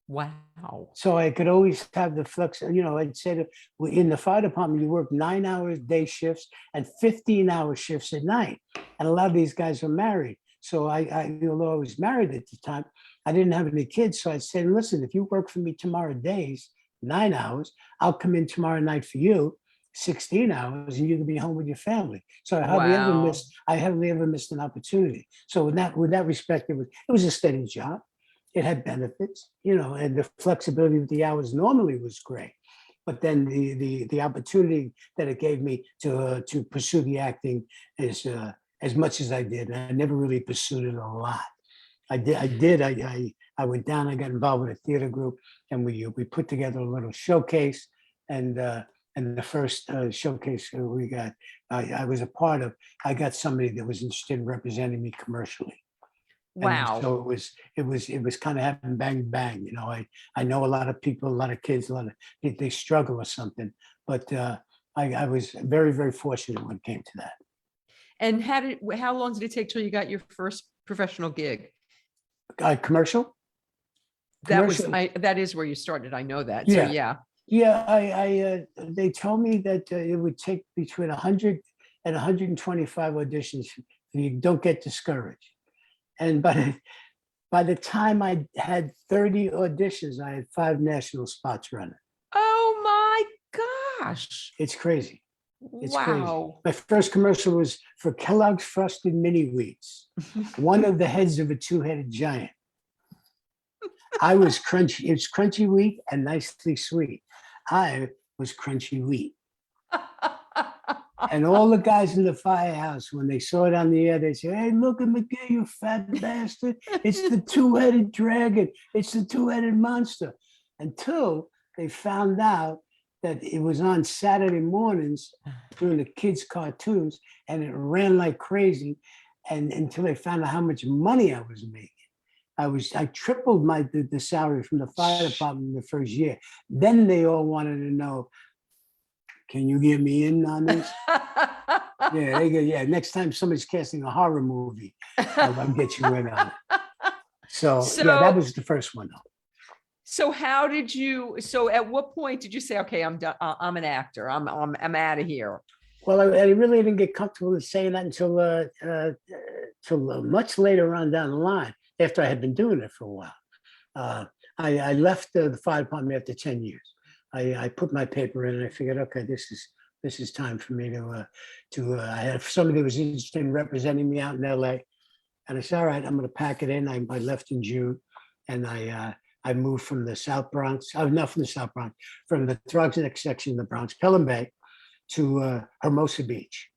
Wow. So I could always have the flex. I'd say that in the fire department, you work 9 hour day shifts and 15-hour shifts at night. And a lot of these guys are married. So although I was married at the time, I didn't have any kids. So I said, listen, if you work for me tomorrow days, 9 hours, I'll come in tomorrow night for you, 16 hours, and you can be home with your family. So Wow. I hardly ever missed an opportunity. So with that respect, it was a steady job. It had benefits, and the flexibility with the hours normally was great. But then the opportunity that it gave me to pursue the acting is as much as I did. And I never really pursued it a lot. I went down. I got involved with a theater group, and we put together a little showcase. And the first showcase I was a part of. I got somebody that was interested in representing me commercially. And Wow. so it was kind of having bang bang. I know a lot of people, a lot of kids, they struggle with something, but I was very, very fortunate when it came to that. And how long did it take till you got your first professional gig? Commercial. That is where you started. I know that. So yeah. Yeah. They told me that it would take between 100 and 125 auditions. You don't get discouraged. And by the time I had 30 auditions, I had 5 national spots running. Oh my gosh. It's crazy. It's crazy. Wow. My first commercial was for Kellogg's Frosted Mini Wheats, one of the heads of a 2-headed giant. I was crunchy. It's crunchy wheat and nicely sweet. I was crunchy wheat. And all the guys in the firehouse, when they saw it on the air, they said, hey, look at McGee, you fat bastard. It's the 2-headed dragon. It's the 2-headed monster. Until they found out that it was on Saturday mornings during the kids' cartoons, and it ran like crazy. And until they found out how much money I was making. I tripled the salary from the fire department the first year. Then they all wanted to know, can you get me in on this? Yeah, they go, yeah. Next time somebody's casting a horror movie, I'll get you in on it. So yeah, that was the first one though. So at what point did you say, okay, I'm done, I'm an actor, I'm out of here? Well, I really didn't get comfortable with saying that until much later on down the line, after I had been doing it for a while. I left the fire department after 10 years. I put my paper in and I figured, okay, this is time for me to I had somebody that was interested in representing me out in LA. And I said, all right, I'm going to pack it in. I left in June, and I moved from the South Bronx. Not from the South Bronx, from the Throgs section of the Bronx, Pelham Bay, to Hermosa Beach.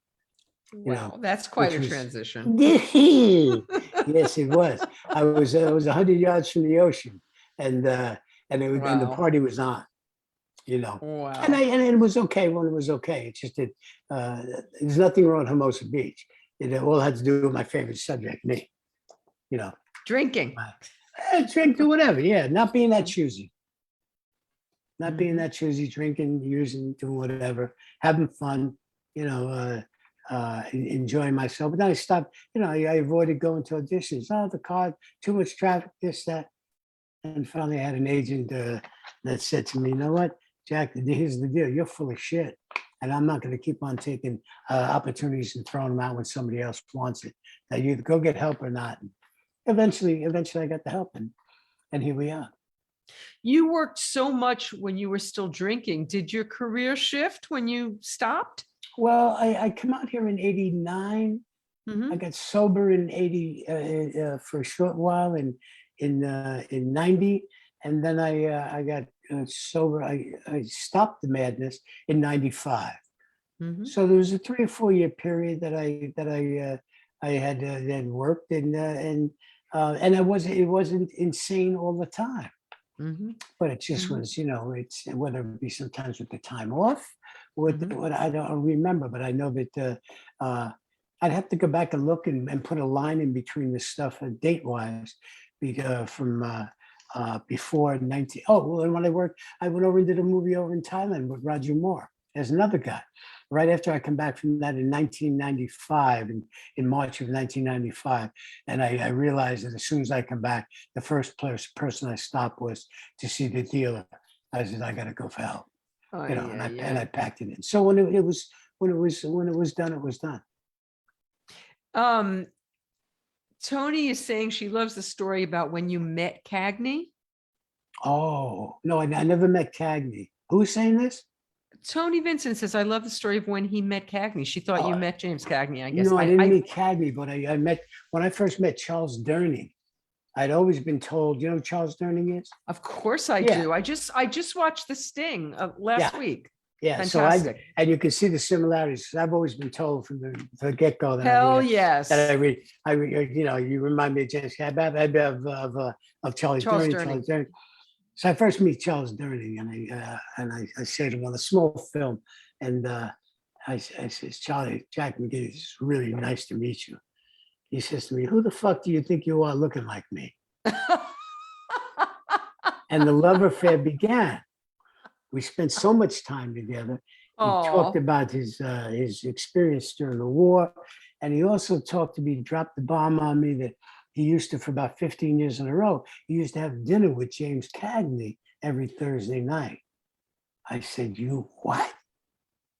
Wow, that's quite a transition. Yes, it was. I was 100 yards from the ocean, and the party was on. Wow. And it was okay when it was okay. It just there's nothing wrong with Hermosa Beach. It all had to do with my favorite subject, me. Drinking. Drink, do whatever. Yeah, not being that choosy. Not being that choosy, drinking, using, doing whatever, having fun, enjoying myself. But then I stopped, I avoided going to auditions. Oh, the car, too much traffic, this, that. And finally I had an agent that said to me, you know what, Jack, here's the deal. You're full of shit. And I'm not going to keep on taking opportunities and throwing them out when somebody else wants it. Now you either go get help or not. And eventually I got the help, and here we are. You worked so much when you were still drinking. Did your career shift when you stopped? Well, I come out here in 89. I got sober in 80 for a short while, and in 90, and then I got sober. I stopped the madness in 95. So there was a 3 or 4 year period that I had then worked, and it wasn't insane all the time. But it just was, it's whether it be sometimes with the time off, what I don't remember, but I know that I'd have to go back and look and put a line in between this stuff date wise, from before 19. Oh, well, when I went over and did a movie over in Thailand with Roger Moore. There's another guy. Right after I come back from that in 1995, in March of 1995, and I realized that as soon as I come back, the first person I stopped was to see the dealer. I said, I got to go for help, Oh, you know, yeah, and I packed it in. So when it was done, it was done. Tony is saying she loves the story about when you met Cagney. Oh no, I never met Cagney. Who's saying this? Tony Vincent says, I love the story of when he met Cagney. She thought you met James Cagney, I guess. No, I didn't meet Cagney, but I met, when I first met Charles Durning, I'd always been told, you know who Charles Durning is? Of course I Yeah. do. I just watched The Sting last week. Yeah, Fantastic. so and you can see the similarities. I've always been told from the get-go that Hell yes. that I read, you know, you remind me of James Cagney, of Charles Durning. So I first meet Charles Durning, and I say to him on a small film, and I says, Charlie, Jack McGee, it's really nice to meet you. He says to me, who the fuck do you think you are looking like me? And the love affair began. We spent so much time together. He talked about his experience during the war. And he also talked to me, dropped the bomb on me that he used to, for about 15 years in a row, he used to have dinner with James Cagney every Thursday night. I said, you what?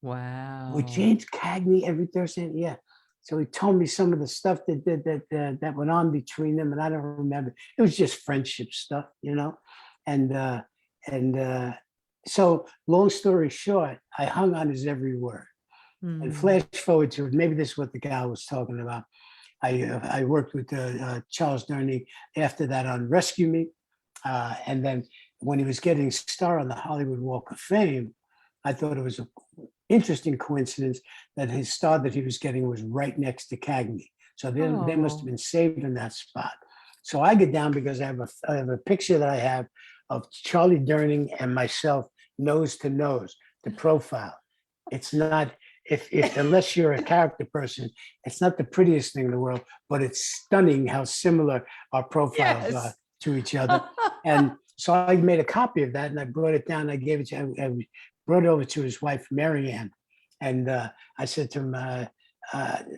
Wow. With James Cagney every Thursday? Yeah. So he told me some of the stuff that went on between them, and I don't remember. It was just friendship stuff, you know? So long story short, I hung on his every word. And flash forward to, maybe this is what the gal was talking about. I worked with Charles Durning after that on Rescue Me. And then when he was getting a star on the Hollywood Walk of Fame, I thought it was an interesting coincidence that his star that he was getting was right next to Cagney. So they must have been saved in that spot. So I get down because I have a picture that I have of Charlie Durning and myself nose to nose, the profile. It's not, if unless you're a character person, it's not the prettiest thing in the world, but it's stunning how similar our profiles are to each other. And so I made a copy of that and I brought it down. I gave it to, I brought it over to his wife, Marianne. And I said to him,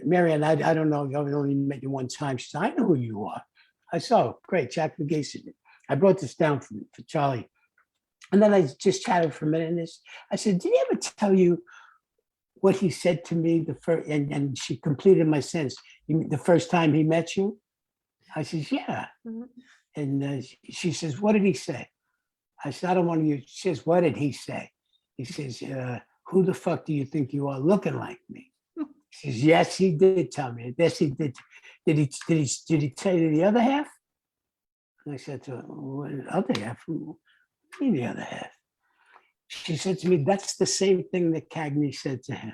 Marianne, I don't know, I've only met you one time. She said, I know who you are. I said, oh, great, Jack McGee. I brought this down for Charlie. And then I just chatted for a minute. And I said, did he ever tell you what he said to me the first? And she completed my sentence. The first time he met you? I says, yeah. And she says, what did he say? I said, I don't want to use. She says, what did he say? He says, who the fuck do you think you are looking like me? She says, yes, he did tell me. Yes, he did. Did he tell you the other half? And I said to her, what other half? Who mean the other half? She said to me, that's the same thing that Cagney said to him.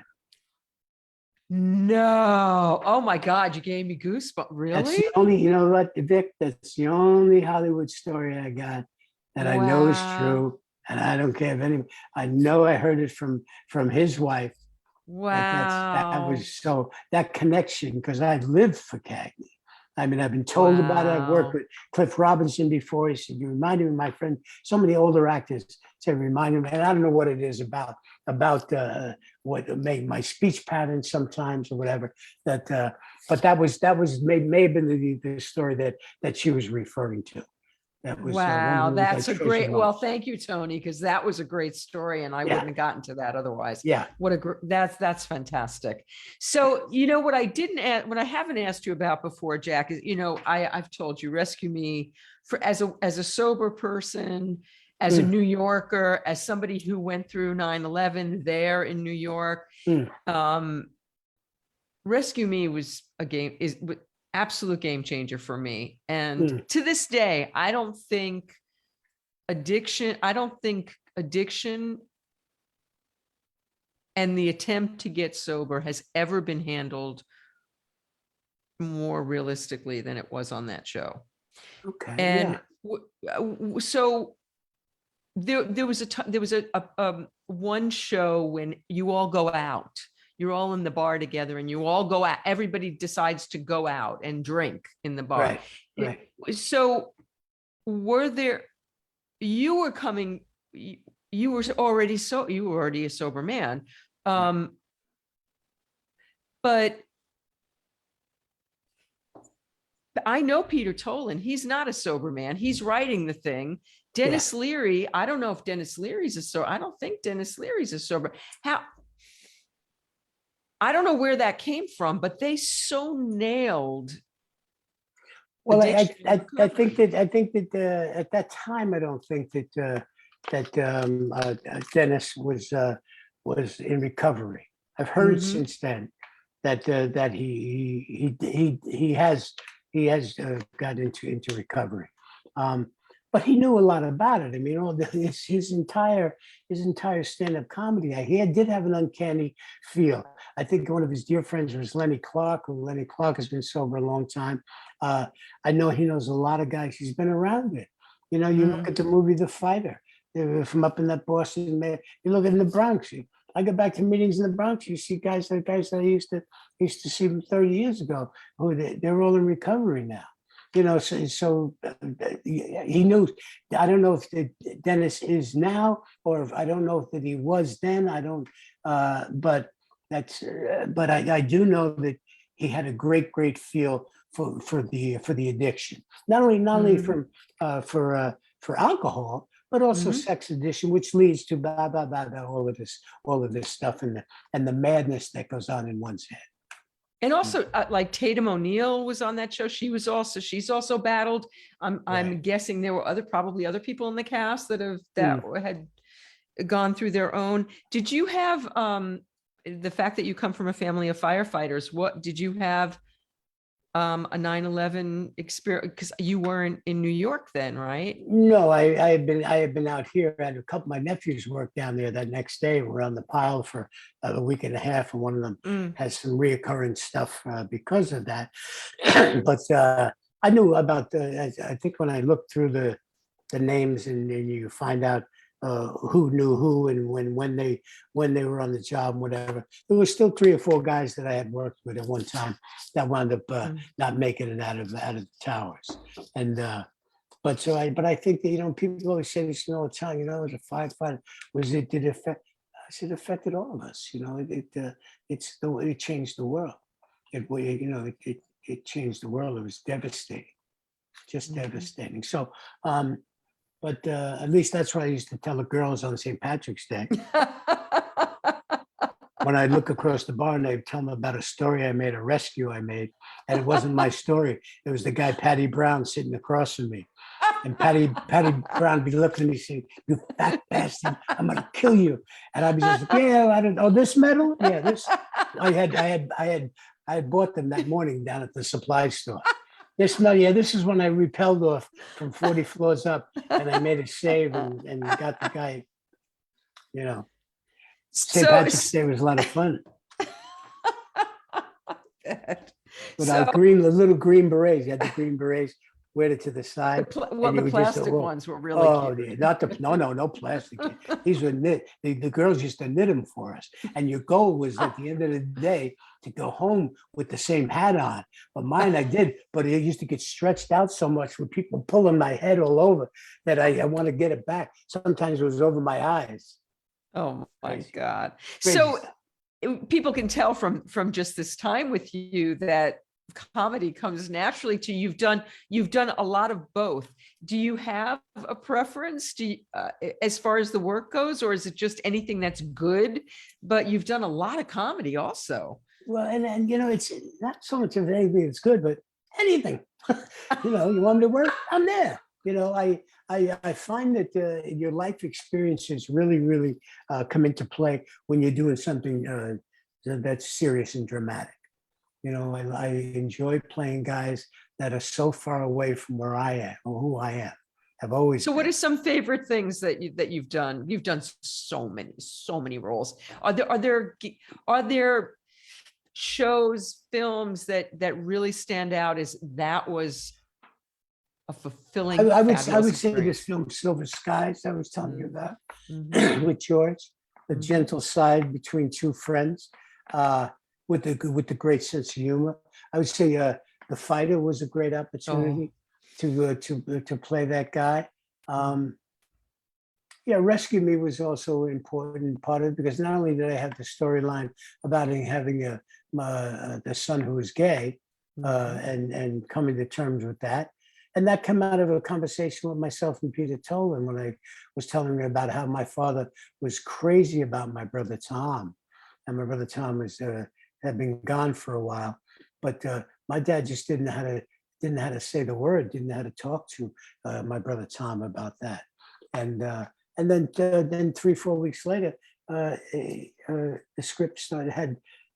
No. Oh my God, you gave me goosebumps. Really? That's the only, you know what, Vic, that's the only Hollywood story I got that I know is true. And I don't care if anyone, I know I heard it from his wife. Wow. That was so, that connection, because I lived for Cagney. I mean, I've been told about it. I've worked with Cliff Robinson before. He said, you reminded me of my friend. So many older actors said, reminded me. And I don't know what it is about what made my speech pattern sometimes or whatever. But that was may have been the story that she was referring to. That was wow, that's a great. Well, thank you, Tony, because that was a great story, and I wouldn't have gotten to that otherwise. Yeah, what a that's fantastic. So you know what I haven't asked you about before, Jack, is I've told you Rescue Me as a sober person, as a New Yorker, as somebody who went through 9/11 there in New York. Rescue Me was absolute game changer for me. And to this day, I don't think addiction and the attempt to get sober has ever been handled more realistically than it was on that show. Okay. And so there was a one show when you all go out. You're all in the bar together and you all go out. Everybody decides to go out and drink in the bar. Right. So you were you were already a sober man. But I know Peter Tolan. He's not a sober man. He's writing the thing. Dennis Leary. I don't know if Dennis Leary's a sober. I don't think Dennis Leary's a sober. I don't know where that came from, but they so nailed. Well, I think that at that time, I don't think that Dennis was in recovery. I've heard since then that he has got into recovery, but he knew a lot about it. I mean, his entire stand-up comedy, he did have an uncanny feel. I think one of his dear friends was Lenny Clark, who Lenny Clark has been sober a long time. I know he knows a lot of guys he's been around with. You know, you look at the movie The Fighter, from up in that Boston, man. You look in the Bronx. I go back to meetings in the Bronx. You see guys that I used to see them 30 years ago. Who they're all in recovery now. You know, so he knew. I don't know if Dennis is now, or if I don't know if that he was then. I don't. But I do know that he had a great for the addiction. Not only for alcohol, but also sex addiction, which leads to all of this stuff and the madness that goes on in one's head. And also, like Tatum O'Neal was on that show. She's also battled. I'm guessing there were probably other people in the cast that had gone through their own. Did you have the fact that you come from a family of firefighters? What did you have a 9/11 experience? Because you weren't in New York then, right? No, I had been out here. I had a couple of my nephews worked down there that next day. We're on the pile for a week and a half, and one of them has some reoccurring stuff because of that. But I knew about I think when I looked through the names and you find out who knew who and when they were on the job and whatever. There was still 3 or 4 guys that I had worked with at one time that wound up not making it out of the towers. And but I think that people always say this all the time. As a firefighter, did it affect? I said it affected all of us. It changed the world. It changed the world. It was devastating, just devastating. So. But at least that's what I used to tell the girls on St. Patrick's Day. When I look across the bar and they tell me about a story I made, a rescue I made, and it wasn't my story. It was the guy, Patty Brown, sitting across from me. And Patty Brown be looking at me saying, "You fat bastard, I'm going to kill you." And I'd be just like, "Yeah, I don't know, this medal? Yeah, this." I had bought them that morning down at the supply store. This is when I repelled off from 40 floors up, and I made a save and got the guy. St. Patrick's Day was a lot of fun. Without the little green berets, you had the green berets. Wear it to the side. The plastic ones were really cute. Yeah, no plastic. These were knit. The girls used to knit them for us. And your goal was at the end of the day to go home with the same hat on. But mine I did, but it used to get stretched out so much with people pulling my head all over that I want to get it back. Sometimes it was over my eyes. Oh my God. Crazy so stuff. People can tell from just this time with you that comedy comes naturally to you. You've done a lot of both. Do you have a preference as far as the work goes, or is it just anything that's good? But you've done a lot of comedy also. Well, and it's not so much of anything that's good, but anything. You want me to work? I'm there. I find that your life experiences really come into play when you're doing something that's serious and dramatic. I enjoy playing guys that are so far away from where I am or who I am. I've always. So, what are some favorite things that you've done? You've done so many roles. Are there shows, films that really stand out as that was a fulfilling? I would say this film, Silver Skies, I was telling you about with George, the gentle side between 2 friends. With the great sense of humor. I would say The Fighter was a great opportunity to play that guy. Yeah, Rescue Me was also an important part of it, because not only did I have the storyline about having the son who was gay, and coming to terms with that. And that came out of a conversation with myself and Peter Tolan when I was telling me about how my father was crazy about my brother Tom. And my brother Tom had been gone for a while, but my dad just didn't know how to say the word, didn't know how to talk to my brother Tom about that. And then 3-4 weeks later, the script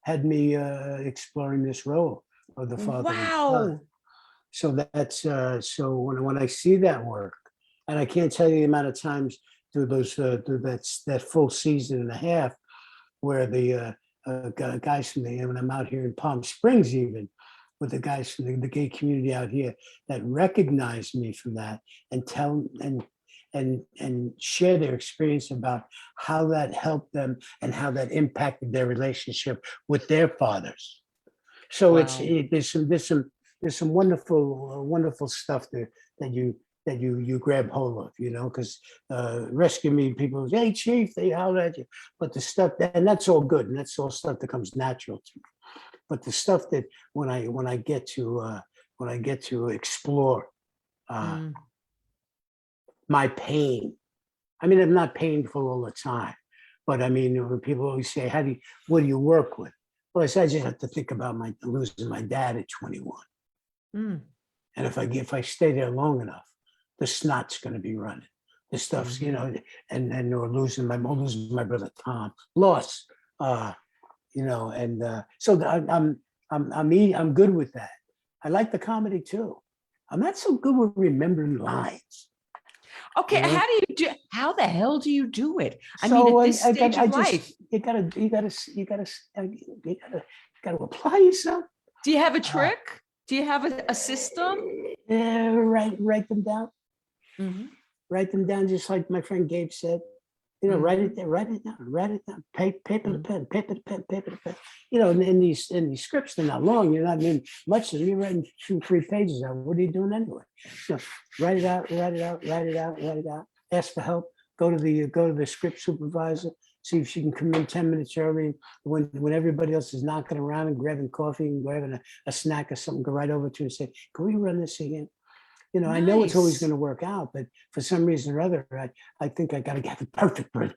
had me exploring this role of the father and son. Wow. So that's so when I see that work, and I can't tell you the amount of times through that full season and a half where the guys from when I'm out here in Palm Springs, even with the guys from the gay community out here that recognize me from that and tell and share their experience about how that helped them and how that impacted their relationship with their fathers. So Wow. there's some wonderful stuff that you grab hold of, because Rescue Me, people say, hey chief, they holler at you, but the stuff and that's all good, and that's all stuff that comes natural to me. But the stuff that when I get to explore my pain, I mean, I'm not painful all the time, but I mean, when people always say, what do you work with? Well, I said, I just have to think about losing my dad at 21. And if I stay there long enough, the snot's going to be running. The stuff's, and or losing my brother Tom, loss, so I'm good with that. I like the comedy too. I'm not so good with remembering lines. Okay, how the hell do you do it? I So mean, at this stage of life, you gotta apply yourself. do you have a trick? Do you have a system? Write them down. Write them down, just like my friend Gabe said. Write it down. Paper to pen. In these scripts, they're not long. You're not in much of them. You're writing 2-3 pages out. What are you doing anyway? Write it out. Ask for help. Go to the script supervisor. See if she can come in 10 minutes early when everybody else is knocking around and grabbing coffee and grabbing a snack or something. Go right over to her and say, "Can we run this again?" Nice. I know it's always going to work out, but for some reason or other, I think I got to get the perfect bird.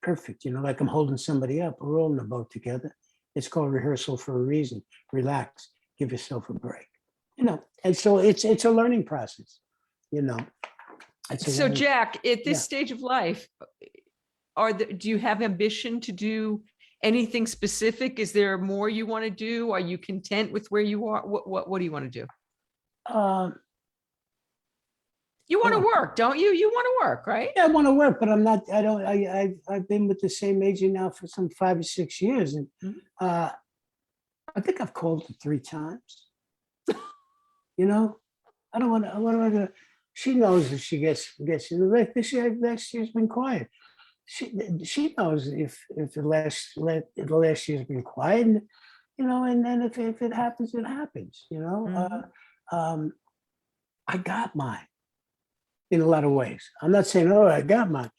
Perfect, like I'm holding somebody up. We're all in the boat together. It's called rehearsal for a reason. Relax, give yourself a break. And so it's a learning process. So Jack, at this stage of life, do you have ambition to do anything specific? Is there more you want to do? Are you content with where you are? What do you want to do? You want to work, don't you? You want to work, right? Yeah, I want to work, but I'm not. I've been with the same agent now for some 5 or 6 years, and I think I've called her 3 times. I don't want to. What am I gonna? She knows if she gets. This year's been quiet. She knows if the last year's been quiet, and and then if it happens, it happens. I got mine in a lot of ways. I'm not saying, oh, I got mine.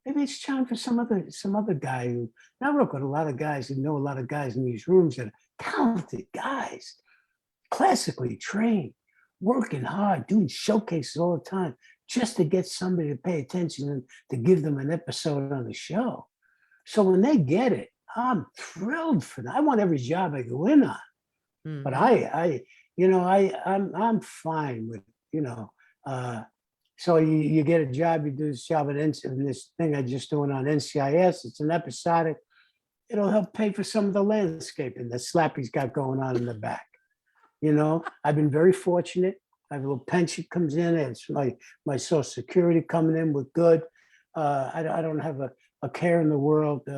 Maybe it's time for some other guy who. I work with a lot of guys and know a lot of guys in these rooms that are talented guys, classically trained, working hard, doing showcases all the time, just to get somebody to pay attention and to give them an episode on the show. So when they get it, I'm thrilled for them. I want every job I go in on. But I'm fine with, so you get a job, you do this job in this thing I just doing on NCIS. It's an episodic. It'll help pay for some of the landscaping that Slappy's got going on in the back. I've been very fortunate. I have a little pension comes in, and it's my Social Security coming in with good. I don't have a care in the world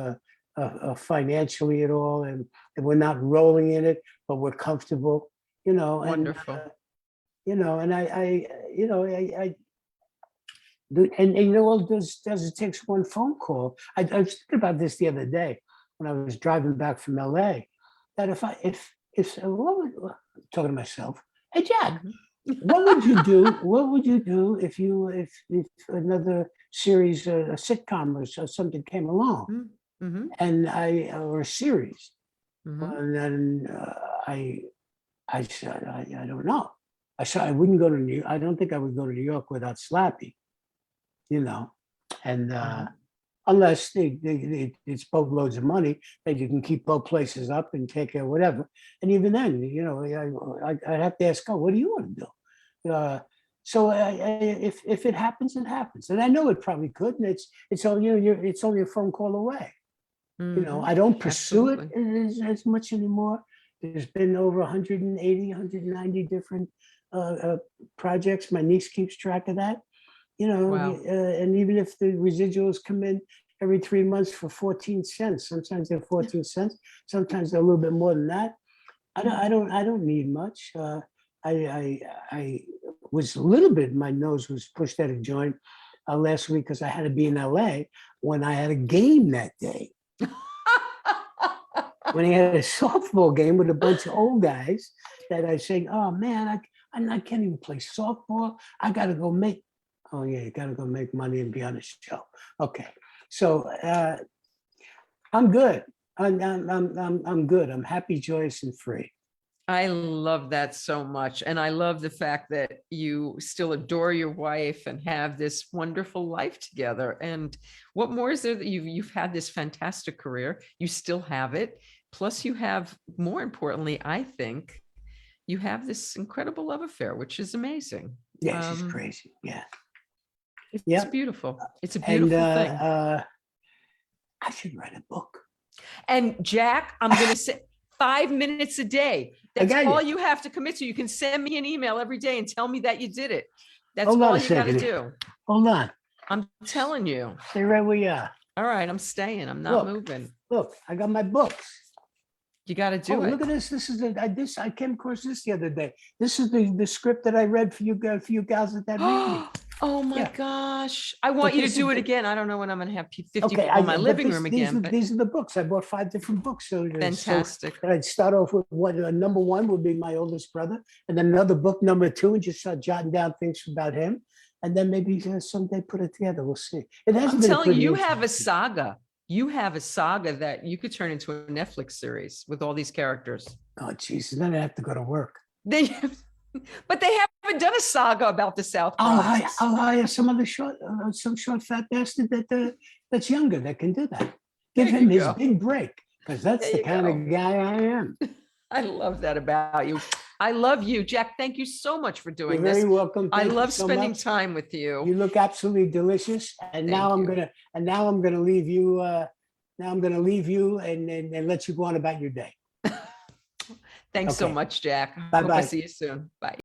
financially at all, and we're not rolling in it, but we're comfortable. Wonderful. And I all it takes one phone call. I was thinking about this the other day when I was driving back from LA, that if talking to myself, hey Jack, What would you do? What would you do if another series, a sitcom or something came along, Mm-hmm. and or a series, Mm-hmm. and then I said I don't know. I said I wouldn't go to New. I don't think I would go to New York without Slappy, and Mm-hmm. unless it's boatloads of money that you can keep both places up and take care of whatever. And even then, I have to ask, oh, what do you want to do? So if it happens, it happens, and I know it probably could. And it's only it's only a phone call away. Mm-hmm. I don't pursue Absolutely. it as much anymore. There's been over 180, 190 different projects. My niece keeps track of that. Wow. And even if the residuals come in every 3 months for 14 cents, sometimes they're 14 cents, sometimes they're a little bit more than that. I don't need much. I was a little bit, my nose was pushed at a joint last week because I had to be in LA when I had a game that day. When he had a softball game with a bunch of old guys that I say, oh man, I can't even play softball. I got to go make, oh yeah, you got to go make money and be on a show. Okay. So I'm good. I'm good. I'm happy, joyous, and free. I love that so much. And I love the fact that you still adore your wife and have this wonderful life together. And what more is there that you've had this fantastic career? You still have it. Plus you have, more importantly, I think, you have this incredible love affair, which is amazing. Yeah, she's crazy. Yeah. It's beautiful. It's a And beautiful thing. I should write a book. And Jack, I'm going to say 5 minutes a day. That's all you have to commit to. You can send me an email every day and tell me that you did it. That's all you got to do. Hold on. I'm telling you. Stay right where you are. All right, I'm staying. I'm not moving. Look, I got my books. You got to do it. Look at this. This is I came across this the other day. This is the script that I read for you gals at that meeting. Oh my gosh. I want you to do it again. I don't know when I'm going to have 50 people in my living room again. These are the books. I bought 5 different books. So fantastic. So I'd start off with what number 1 would be my oldest brother, and then another book, number 2, and just start jotting down things about him. And then maybe someday put it together. We'll see. I'm telling you, you have a saga. You have a saga that you could turn into a Netflix series with all these characters. Oh, Jesus. Then I have to go to work. But they haven't done a saga about the South Bronx. I'll hire some other short fat bastard that's younger that can do that. Give him his big break, because that's the kind of guy I am. I love that about you. I love you, Jack. Thank you so much for doing this. You're very welcome. I love spending time with you. You look absolutely delicious. And now I'm gonna leave you. Now I'm gonna leave you and let you go on about your day. Thanks so much, Jack. Bye-bye. Hope I see you soon. Bye.